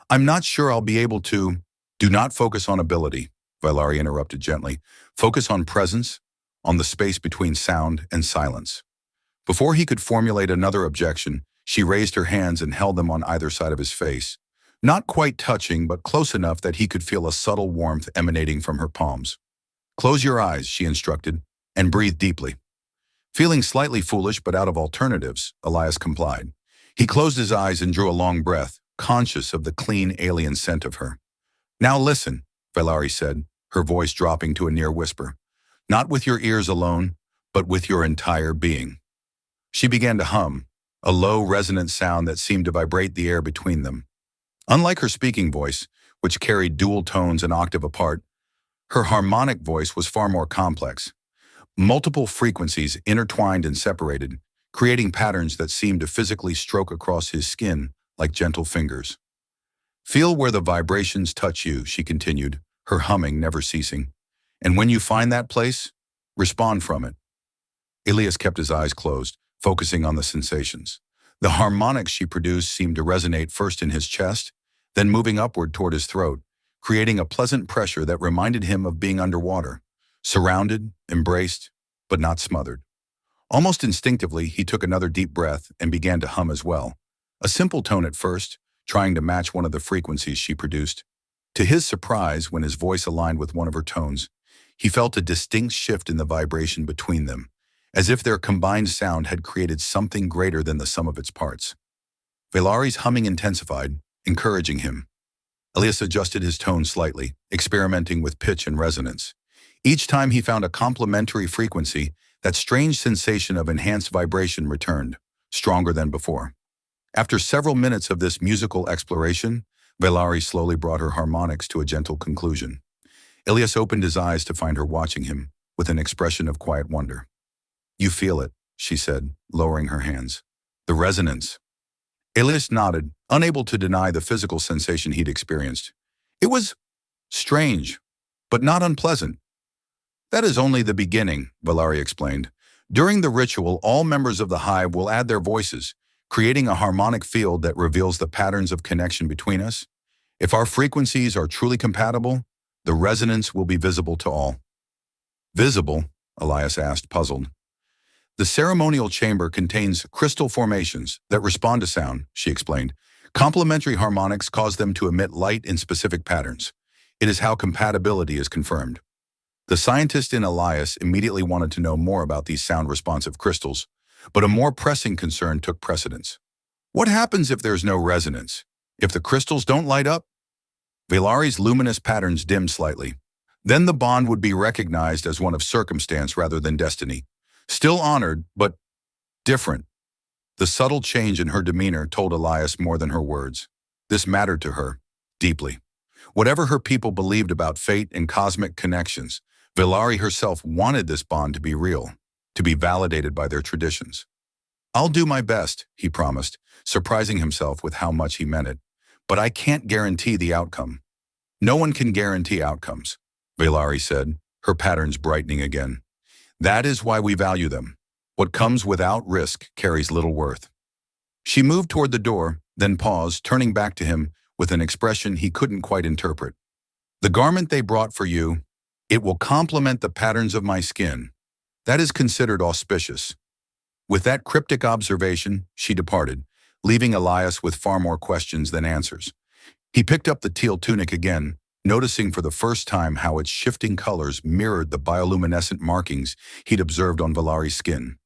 S1: "I'm not sure I'll be able to." "Do not focus on ability," Vailari interrupted gently. "Focus on presence, on the space between sound and silence." Before he could formulate another objection, she raised her hands and held them on either side of his face, not quite touching but close enough that he could feel a subtle warmth emanating from her palms. "Close your eyes," she instructed, "and breathe deeply." Feeling slightly foolish but out of alternatives, Elias complied. He closed his eyes and drew a long breath, conscious of the clean alien scent of her. "Now listen," Vailari said, her voice dropping to a near whisper. "Not with your ears alone, but with your entire being." She began to hum, a low, resonant sound that seemed to vibrate the air between them. Unlike her speaking voice, which carried dual tones an octave apart, her harmonic voice was far more complex. Multiple frequencies intertwined and separated, creating patterns that seemed to physically stroke across his skin like gentle fingers. "Feel where the vibrations touch you," she continued, her humming never ceasing. "And when you find that place, respond from it." Elias kept his eyes closed, focusing on the sensations. The harmonics she produced seemed to resonate first in his chest, then moving upward toward his throat, creating a pleasant pressure that reminded him of being underwater, surrounded, embraced, but not smothered. Almost instinctively, he took another deep breath and began to hum as well. A simple tone at first, trying to match one of the frequencies she produced. To his surprise, when his voice aligned with one of her tones, he felt a distinct shift in the vibration between them, as if their combined sound had created something greater than the sum of its parts. Vailari's humming intensified, encouraging him. Elias adjusted his tone slightly, experimenting with pitch and resonance. Each time he found a complementary frequency, that strange sensation of enhanced vibration returned, stronger than before. After several minutes of this musical exploration, Vailari slowly brought her harmonics to a gentle conclusion. Elias opened his eyes to find her watching him, with an expression of quiet wonder. "You feel it," she said, lowering her hands. "The resonance." Elias nodded, unable to deny the physical sensation he'd experienced. It was strange, but not unpleasant. That is only the beginning, Valari explained. During the ritual, all members of the hive will add their voices, creating a harmonic field that reveals the patterns of connection between us. If our frequencies are truly compatible, the resonance will be visible to all. Visible? Elias asked, puzzled. The ceremonial chamber contains crystal formations that respond to sound, she explained. Complementary harmonics cause them to emit light in specific patterns. It is how compatibility is confirmed. The scientist in Elias immediately wanted to know more about these sound-responsive crystals, but a more pressing concern took precedence. What happens if there's no resonance? If the crystals don't light up? Valari's luminous patterns dimmed slightly. Then the bond would be recognized as one of circumstance rather than destiny. Still honored, but different. The subtle change in her demeanor told Elias more than her words. This mattered to her, deeply. Whatever her people believed about fate and cosmic connections, Valari herself wanted this bond to be real, to be validated by their traditions. I'll do my best, he promised, surprising himself with how much he meant it. But I can't guarantee the outcome. No one can guarantee outcomes, Valari said, her patterns brightening again. That is why we value them. What comes without risk carries little worth. She moved toward the door, then paused, turning back to him with an expression he couldn't quite interpret. The garment they brought for you, it will complement the patterns of my skin. That is considered auspicious. With that cryptic observation, she departed, leaving Elias with far more questions than answers. He picked up the teal tunic again, noticing for the first time how its shifting colors mirrored the bioluminescent markings he'd observed on Valari's skin.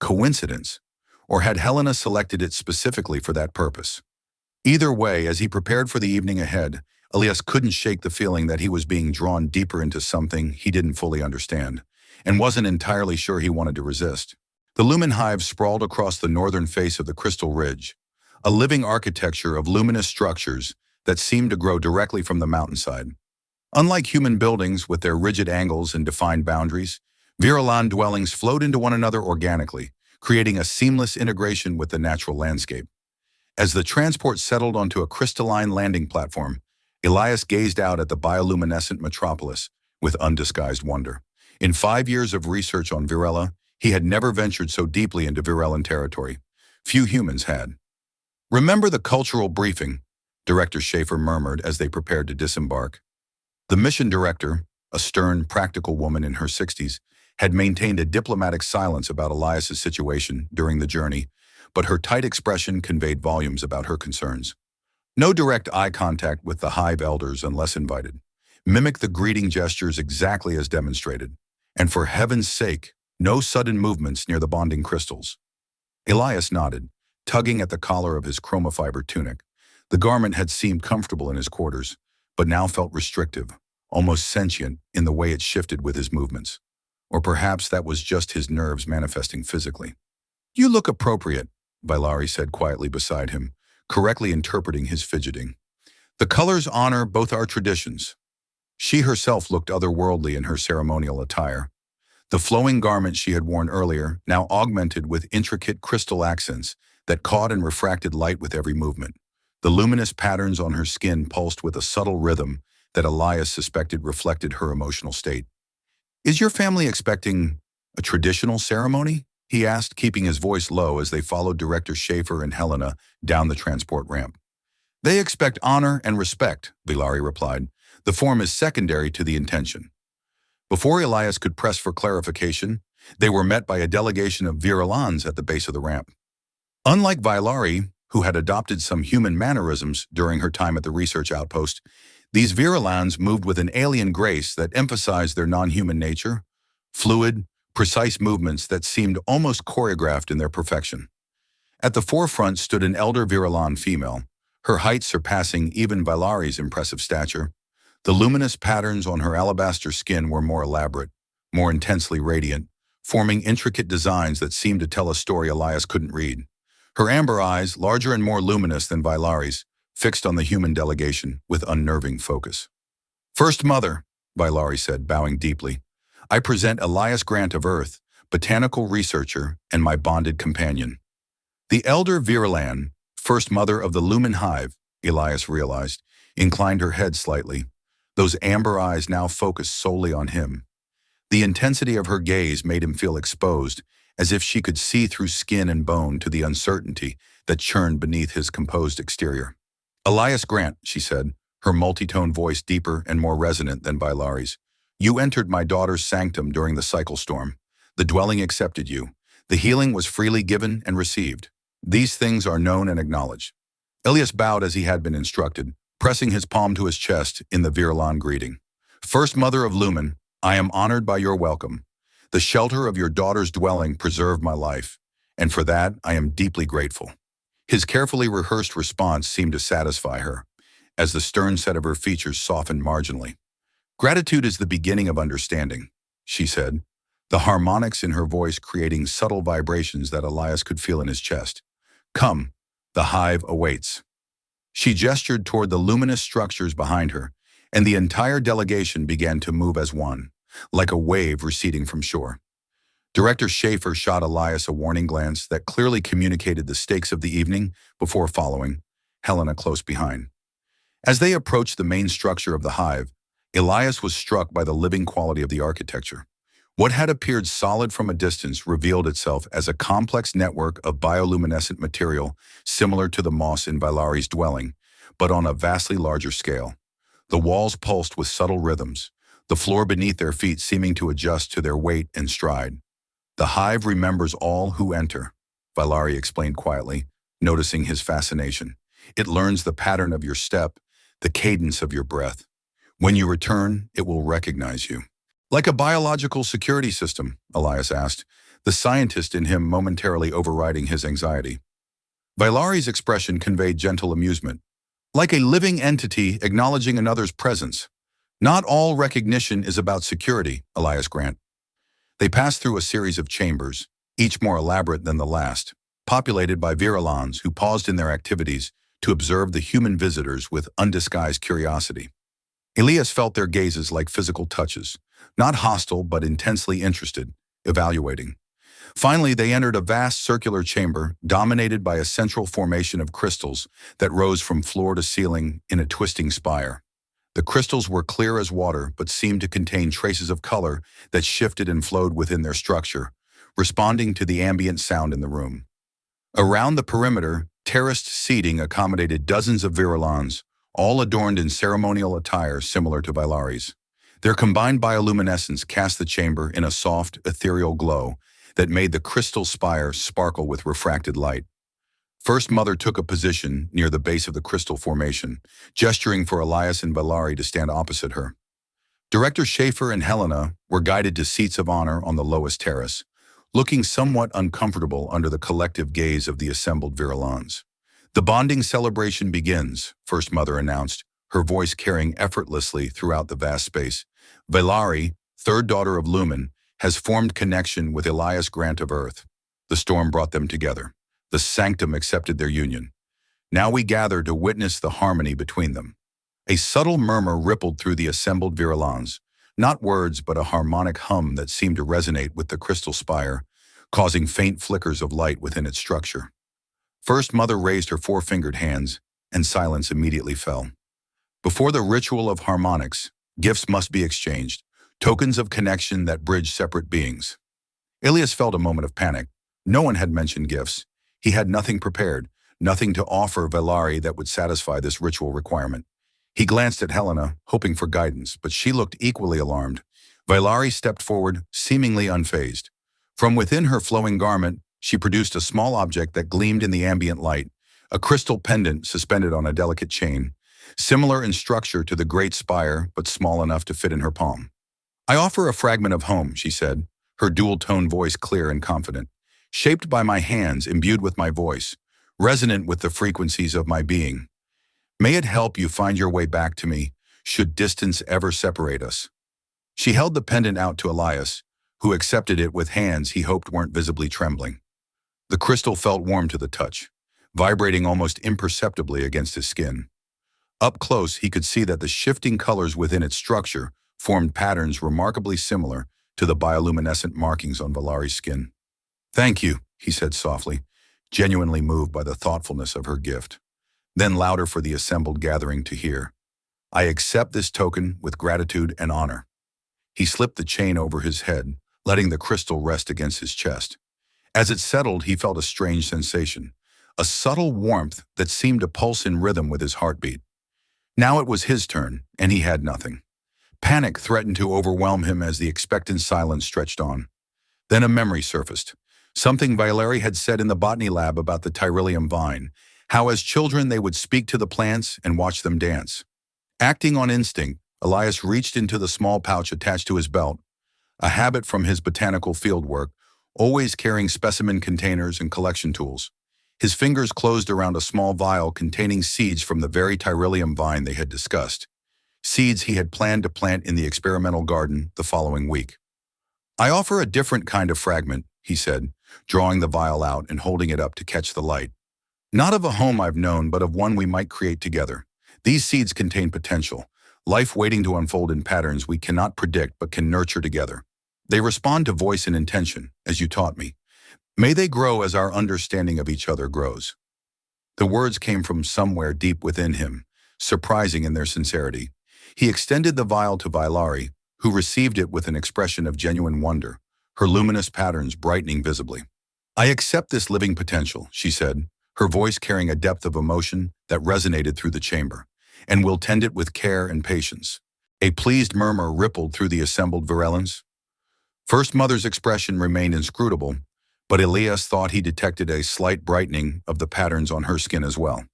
S1: Coincidence? Or had Helena selected it specifically for that purpose? Either way, as he prepared for the evening ahead, Elias couldn't shake the feeling that he was being drawn deeper into something he didn't fully understand, and wasn't entirely sure he wanted to resist. The lumen hive sprawled across the northern face of the Crystal Ridge, a living architecture of luminous structures that seemed to grow directly from the mountainside. Unlike human buildings with their rigid angles and defined boundaries, Virilan dwellings flowed into one another organically, creating a seamless integration with the natural landscape. As the transport settled onto a crystalline landing platform, Elias gazed out at the bioluminescent metropolis with undisguised wonder. In 5 years of research on Virella, he had never ventured so deeply into Virellan territory. Few humans had. Remember the cultural briefing, Director Schaefer murmured as they prepared to disembark. The mission director, a stern, practical woman in her 60s, had maintained a diplomatic silence about Elias's situation during the journey, but her tight expression conveyed volumes about her concerns. No direct eye contact with the hive elders unless invited. Mimic the greeting gestures exactly as demonstrated. And for heaven's sake, no sudden movements near the bonding crystals. Elias nodded, tugging at the collar of his chromofiber tunic. The garment had seemed comfortable in his quarters, but now felt restrictive, almost sentient in the way it shifted with his movements. Or perhaps that was just his nerves manifesting physically. You look appropriate, Valari said quietly beside him, correctly interpreting his fidgeting. The colors honor both our traditions. She herself looked otherworldly in her ceremonial attire. The flowing garment she had worn earlier, now augmented with intricate crystal accents that caught and refracted light with every movement. The luminous patterns on her skin pulsed with a subtle rhythm that Elias suspected reflected her emotional state. Is your family expecting a traditional ceremony? He asked, keeping his voice low as they followed Director Schaefer and Helena down the transport ramp. They expect honor and respect, Valari replied. The form is secondary to the intention. Before Elias could press for clarification, they were met by a delegation of Virelans at the base of the ramp. Unlike Valari, who had adopted some human mannerisms during her time at the research outpost, these Virelans moved with an alien grace that emphasized their non-human nature, fluid, precise movements that seemed almost choreographed in their perfection. At the forefront stood an elder Virelan female, her height surpassing even Valari's impressive stature. The luminous patterns on her alabaster skin were more elaborate, more intensely radiant, forming intricate designs that seemed to tell a story Elias couldn't read. Her amber eyes, larger and more luminous than Valari's, fixed on the human delegation with unnerving focus. First Mother, Valari said, bowing deeply, I present Elias Grant of Earth, botanical researcher and my bonded companion. The elder Virelan First Mother of the Lumen Hive, Elias realized, inclined her head slightly. Those amber eyes now focused solely on him. The intensity of her gaze made him feel exposed, as if she could see through skin and bone to the uncertainty that churned beneath his composed exterior. Elias Grant, she said, her multi-tone voice deeper and more resonant than Vailari's. You entered my daughter's sanctum during the cycle storm. The dwelling accepted you. The healing was freely given and received. These things are known and acknowledged. Elias bowed as he had been instructed, pressing his palm to his chest in the Virilan greeting. First Mother of Lumen, I am honored by your welcome. The shelter of your daughter's dwelling preserved my life, and for that I am deeply grateful. His carefully rehearsed response seemed to satisfy her, as the stern set of her features softened marginally. Gratitude is the beginning of understanding, she said, the harmonics in her voice creating subtle vibrations that Elias could feel in his chest. Come, the hive awaits. She gestured toward the luminous structures behind her, and the entire delegation began to move as one, like a wave receding from shore. Director Schaefer shot Elias a warning glance that clearly communicated the stakes of the evening before following, Helena close behind. As they approached the main structure of the hive, Elias was struck by the living quality of the architecture. What had appeared solid from a distance revealed itself as a complex network of bioluminescent material similar to the moss in Vailari's dwelling, but on a vastly larger scale. The walls pulsed with subtle rhythms, the floor beneath their feet seeming to adjust to their weight and stride. The hive remembers all who enter, Vailari explained quietly, noticing his fascination. It learns the pattern of your step, the cadence of your breath. When you return, it will recognize you. Like a biological security system, Elias asked, the scientist in him momentarily overriding his anxiety. Vailari's expression conveyed gentle amusement. Like a living entity acknowledging another's presence. Not all recognition is about security, Elias Grant. They passed through a series of chambers, each more elaborate than the last, populated by Virilans who paused in their activities to observe the human visitors with undisguised curiosity. Elias felt their gazes like physical touches, not hostile but intensely interested, evaluating. Finally, they entered a vast circular chamber dominated by a central formation of crystals that rose from floor to ceiling in a twisting spire. The crystals were clear as water but seemed to contain traces of color that shifted and flowed within their structure, responding to the ambient sound in the room. Around the perimeter, terraced seating accommodated dozens of Virilans, all adorned in ceremonial attire similar to Vailari's. Their combined bioluminescence cast the chamber in a soft, ethereal glow that made the crystal spire sparkle with refracted light. First Mother took a position near the base of the crystal formation, gesturing for Elias and Vailari to stand opposite her. Director Schaefer and Helena were guided to seats of honor on the lowest terrace, looking somewhat uncomfortable under the collective gaze of the assembled Virilans. The bonding celebration begins, First Mother announced, her voice carrying effortlessly throughout the vast space. Vailari, third daughter of Lumen, has formed connection with Elias Grant of Earth. The storm brought them together. The sanctum accepted their union. Now we gather to witness the harmony between them. A subtle murmur rippled through the assembled Virilans, not words but a harmonic hum that seemed to resonate with the crystal spire, causing faint flickers of light within its structure. First Mother raised her four-fingered hands, and silence immediately fell. Before the ritual of harmonics, gifts must be exchanged, tokens of connection that bridge separate beings. Elias felt a moment of panic. No one had mentioned gifts. He had nothing prepared, nothing to offer Vailari that would satisfy this ritual requirement. He glanced at Helena, hoping for guidance, but she looked equally alarmed. Vailari stepped forward, seemingly unfazed. From within her flowing garment, she produced a small object that gleamed in the ambient light, a crystal pendant suspended on a delicate chain, similar in structure to the great spire, but small enough to fit in her palm. I offer a fragment of home, she said, her dual-tone voice clear and confident, shaped by my hands, imbued with my voice, resonant with the frequencies of my being. May it help you find your way back to me, should distance ever separate us. She held the pendant out to Elias, who accepted it with hands he hoped weren't visibly trembling. The crystal felt warm to the touch, vibrating almost imperceptibly against his skin. Up close, he could see that the shifting colors within its structure formed patterns remarkably similar to the bioluminescent markings on Vailari's skin. Thank you, he said softly, genuinely moved by the thoughtfulness of her gift. Then louder for the assembled gathering to hear. I accept this token with gratitude and honor. He slipped the chain over his head, letting the crystal rest against his chest. As it settled, he felt a strange sensation, a subtle warmth that seemed to pulse in rhythm with his heartbeat. Now it was his turn, and he had nothing. Panic threatened to overwhelm him as the expectant silence stretched on. Then a memory surfaced, something Valeri had said in the botany lab about the Tyrillium vine, how as children they would speak to the plants and watch them dance. Acting on instinct, Elias reached into the small pouch attached to his belt, a habit from his botanical fieldwork, always carrying specimen containers and collection tools. His fingers closed around a small vial containing seeds from the very Tyrillium vine they had discussed, seeds he had planned to plant in the experimental garden the following week. I offer a different kind of fragment, he said, drawing the vial out and holding it up to catch the light. Not of a home I've known, but of one we might create together. These seeds contain potential, life waiting to unfold in patterns we cannot predict but can nurture together. They respond to voice and intention, as you taught me. May they grow as our understanding of each other grows. The words came from somewhere deep within him, surprising in their sincerity. He extended the vial to Valeri, who received it with an expression of genuine wonder, her luminous patterns brightening visibly. I accept this living potential, she said, her voice carrying a depth of emotion that resonated through the chamber, and will tend it with care and patience. A pleased murmur rippled through the assembled Virelans. First Mother's expression remained inscrutable, but Elias thought he detected a slight brightening of the patterns on her skin as well.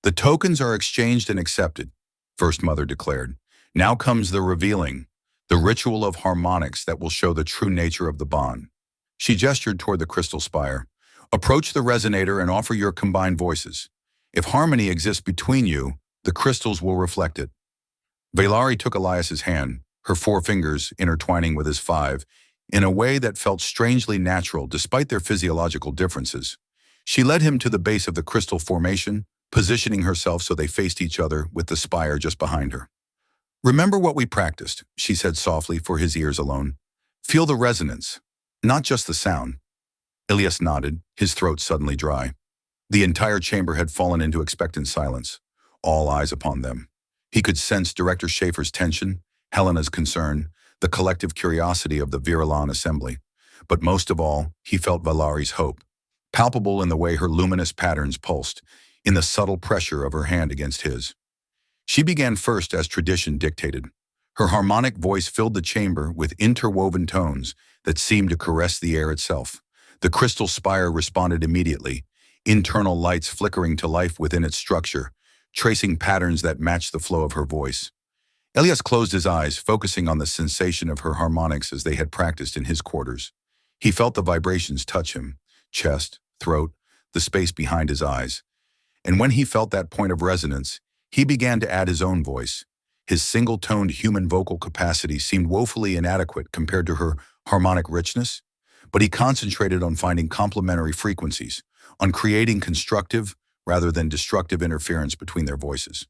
S1: The tokens are exchanged and accepted, First Mother declared. Now comes the revealing, the ritual of harmonics that will show the true nature of the bond. She gestured toward the crystal spire. Approach the resonator and offer your combined voices. If harmony exists between you, the crystals will reflect it. Valeri took Elias's hand, her 4 fingers intertwining with his 5, in a way that felt strangely natural despite their physiological differences. She led him to the base of the crystal formation, positioning herself so they faced each other with the spire just behind her. Remember what we practiced, she said softly for his ears alone. Feel the resonance, not just the sound. Elias nodded, his throat suddenly dry. The entire chamber had fallen into expectant silence, all eyes upon them. He could sense Director Schaefer's tension, Helena's concern, the collective curiosity of the Virelan assembly. But most of all, he felt Valeri's hope, palpable in the way her luminous patterns pulsed, in the subtle pressure of her hand against his. She began first as tradition dictated. Her harmonic voice filled the chamber with interwoven tones that seemed to caress the air itself. The crystal spire responded immediately, internal lights flickering to life within its structure, tracing patterns that matched the flow of her voice. Elias closed his eyes, focusing on the sensation of her harmonics as they had practiced in his quarters. He felt the vibrations touch him, chest, throat, the space behind his eyes. And when he felt that point of resonance, he began to add his own voice. His single-toned human vocal capacity seemed woefully inadequate compared to her harmonic richness, but he concentrated on finding complementary frequencies, on creating constructive rather than destructive interference between their voices.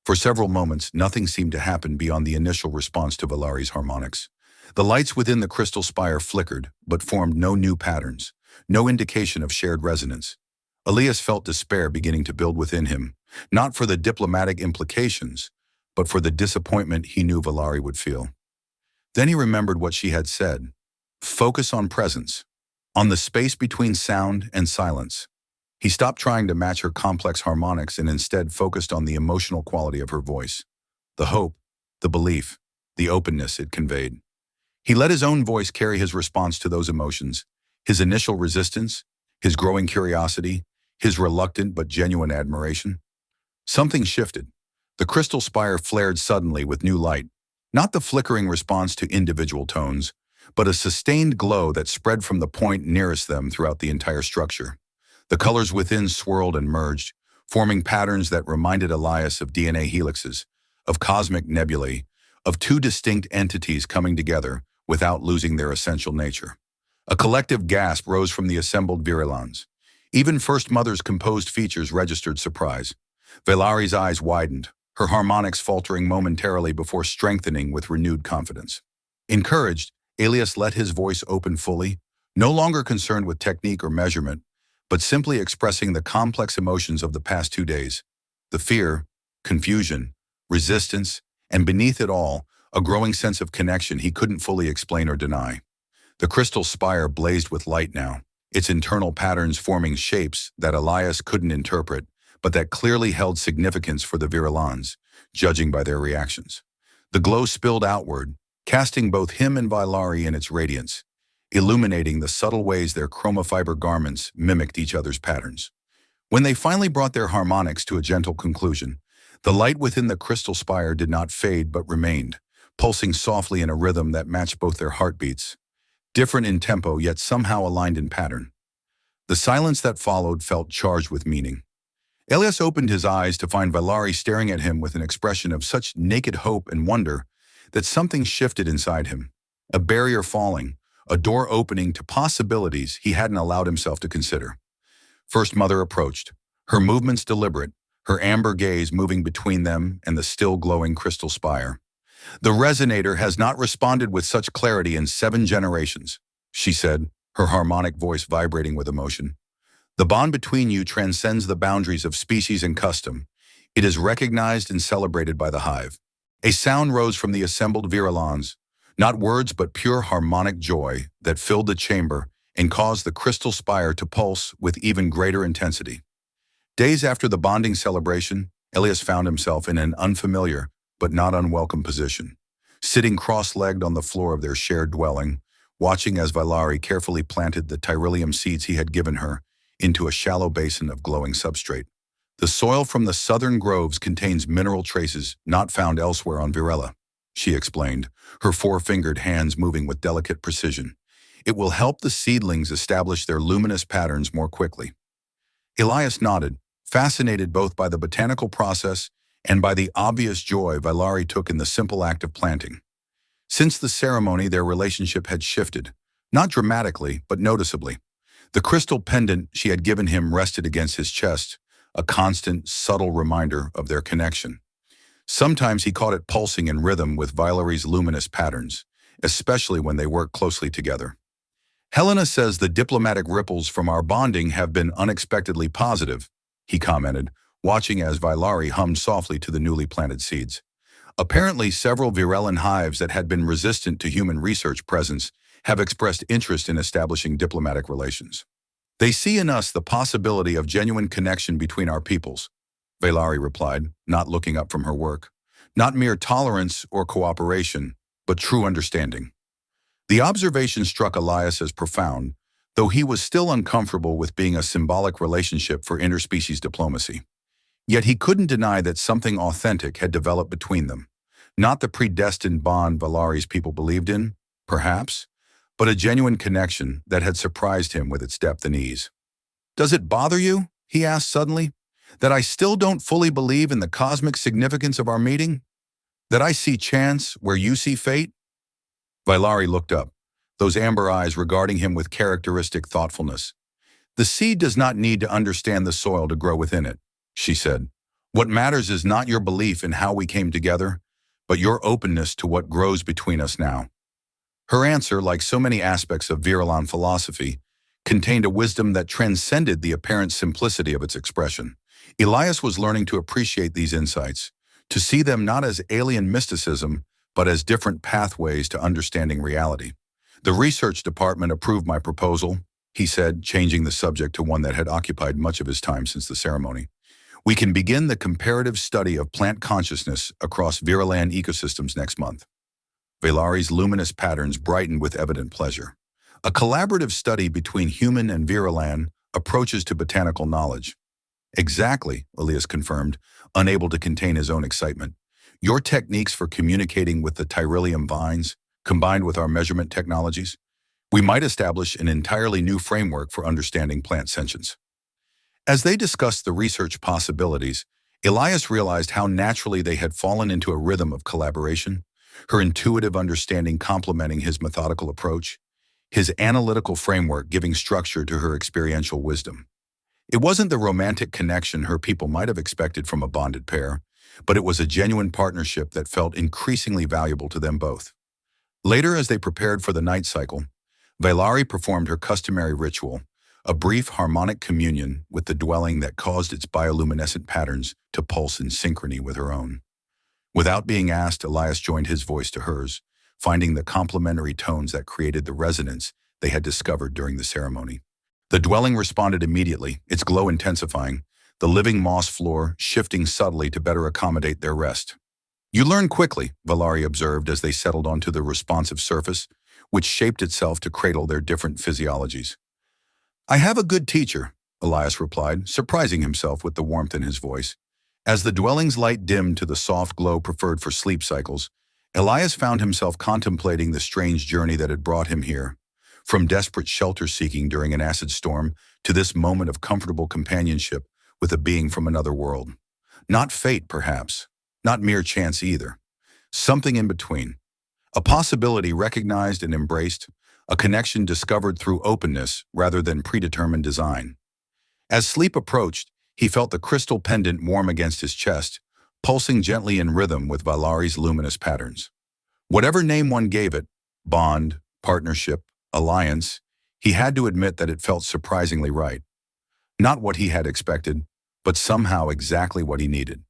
S1: For several moments, nothing seemed to happen beyond the initial response to Valeri's harmonics. The lights within the crystal spire flickered, but formed no new patterns, no indication of shared resonance. Elias felt despair beginning to build within him, not for the diplomatic implications, but for the disappointment he knew Valeri would feel. Then he remembered what she had said. Focus on presence, on the space between sound and silence. He stopped trying to match her complex harmonics and instead focused on the emotional quality of her voice, the hope, the belief, the openness it conveyed. He let his own voice carry his response to those emotions, his initial resistance, his growing curiosity, his reluctant but genuine admiration. Something shifted. The crystal spire flared suddenly with new light, not the flickering response to individual tones, but a sustained glow that spread from the point nearest them throughout the entire structure. The colors within swirled and merged, forming patterns that reminded Elias of DNA helixes, of cosmic nebulae, of 2 distinct entities coming together without losing their essential nature. A collective gasp rose from the assembled Virelans. Even First Mother's composed features registered surprise. Valeri's eyes widened, her harmonics faltering momentarily before strengthening with renewed confidence. Encouraged, Elias let his voice open fully, no longer concerned with technique or measurement, but simply expressing the complex emotions of the past 2 days. The fear, confusion, resistance, and beneath it all, a growing sense of connection he couldn't fully explain or deny. The crystal spire blazed with light now, its internal patterns forming shapes that Elias couldn't interpret, but that clearly held significance for the Virulans, judging by their reactions. The glow spilled outward, casting both him and Vailari in its radiance, illuminating the subtle ways their chromofiber garments mimicked each other's patterns. When they finally brought their harmonics to a gentle conclusion, the light within the crystal spire did not fade but remained, pulsing softly in a rhythm that matched both their heartbeats, different in tempo yet somehow aligned in pattern. The silence that followed felt charged with meaning. Elias opened his eyes to find Vailari staring at him with an expression of such naked hope and wonder that something shifted inside him, a barrier falling, a door opening to possibilities he hadn't allowed himself to consider. First Mother approached, her movements deliberate, her amber gaze moving between them and the still glowing crystal spire. "The resonator has not responded with such clarity in 7 generations," she said, her harmonic voice vibrating with emotion. "The bond between you transcends the boundaries of species and custom. It is recognized and celebrated by the hive." A sound rose from the assembled Virulans, not words but pure harmonic joy that filled the chamber and caused the crystal spire to pulse with even greater intensity. Days after the bonding celebration, Elias found himself in an unfamiliar but not unwelcome position, sitting cross-legged on the floor of their shared dwelling, watching as Vailari carefully planted the Tyrillium seeds he had given her into a shallow basin of glowing substrate. "The soil from the southern groves contains mineral traces not found elsewhere on Virella," she explained, her 4-fingered hands moving with delicate precision. "It will help the seedlings establish their luminous patterns more quickly." Elias nodded, fascinated both by the botanical process and by the obvious joy Vailari took in the simple act of planting. Since the ceremony, their relationship had shifted, not dramatically, but noticeably. The crystal pendant she had given him rested against his chest, a constant, subtle reminder of their connection. Sometimes he caught it pulsing in rhythm with Vailari's luminous patterns, especially when they worked closely together. "Helena says the diplomatic ripples from our bonding have been unexpectedly positive," he commented, watching as Vailari hummed softly to the newly planted seeds. "Apparently, several Virellan hives that had been resistant to human research presence have expressed interest in establishing diplomatic relations. They see in us the possibility of genuine connection between our peoples," Vailari replied, not looking up from her work. "Not mere tolerance or cooperation, but true understanding." The observation struck Elias as profound, though he was still uncomfortable with being a symbolic relationship for interspecies diplomacy. Yet he couldn't deny that something authentic had developed between them. Not the predestined bond Vailari's people believed in, perhaps, but a genuine connection that had surprised him with its depth and ease. "Does it bother you," he asked suddenly, "that I still don't fully believe in the cosmic significance of our meeting? That I see chance where you see fate?" Vailari looked up, those amber eyes regarding him with characteristic thoughtfulness. "The seed does not need to understand the soil to grow within it," she said. "What matters is not your belief in how we came together, but your openness to what grows between us now." Her answer, like so many aspects of Virullan philosophy, contained a wisdom that transcended the apparent simplicity of its expression. Elias was learning to appreciate these insights, to see them not as alien mysticism, but as different pathways to understanding reality. "The research department approved my proposal," he said, changing the subject to one that had occupied much of his time since the ceremony. "We can begin the comparative study of plant consciousness across Virullan ecosystems next month." Vailari's luminous patterns brightened with evident pleasure. "A collaborative study between human and Virullan approaches to botanical knowledge." "Exactly," Elias confirmed, unable to contain his own excitement. "Your techniques for communicating with the Tyrillium vines, combined with our measurement technologies, we might establish an entirely new framework for understanding plant sentience." As they discussed the research possibilities, Elias realized how naturally they had fallen into a rhythm of collaboration, her intuitive understanding complementing his methodical approach, his analytical framework giving structure to her experiential wisdom. It wasn't the romantic connection her people might have expected from a bonded pair, but it was a genuine partnership that felt increasingly valuable to them both. Later, as they prepared for the night cycle, Vailari performed her customary ritual, a brief harmonic communion with the dwelling that caused its bioluminescent patterns to pulse in synchrony with her own. Without being asked, Elias joined his voice to hers, finding the complementary tones that created the resonance they had discovered during the ceremony. The dwelling responded immediately, its glow intensifying, the living moss floor shifting subtly to better accommodate their rest. "You learn quickly," Valari observed as they settled onto the responsive surface, which shaped itself to cradle their different physiologies. "I have a good teacher," Elias replied, surprising himself with the warmth in his voice. As the dwelling's light dimmed to the soft glow preferred for sleep cycles, Elias found himself contemplating the strange journey that had brought him here. From desperate shelter-seeking during an acid storm to this moment of comfortable companionship with a being from another world. Not fate, perhaps. Not mere chance either. Something in between. A possibility recognized and embraced, a connection discovered through openness rather than predetermined design. As sleep approached, he felt the crystal pendant warm against his chest, pulsing gently in rhythm with Valari's luminous patterns. Whatever name one gave it, bond, partnership, alliance, he had to admit that it felt surprisingly right. Not what he had expected, but somehow exactly what he needed.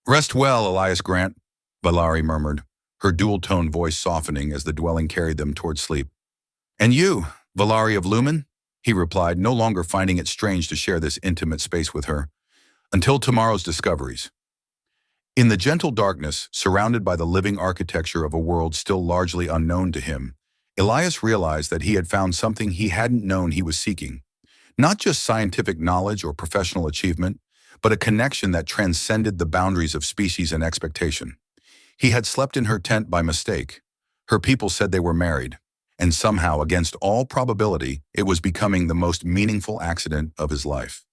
S1: "Rest well, Elias Grant," Valari murmured, her dual-toned voice softening as the dwelling carried them toward sleep. "And you, Valari of Lumen?" he replied, no longer finding it strange to share this intimate space with her. "Until tomorrow's discoveries." In the gentle darkness, surrounded by the living architecture of a world still largely unknown to him, Elias realized that he had found something he hadn't known he was seeking. Not just scientific knowledge or professional achievement, but a connection that transcended the boundaries of species and expectation. He had slept in her tent by mistake. Her people said they were married, and somehow, against all probability, it was becoming the most meaningful accident of his life.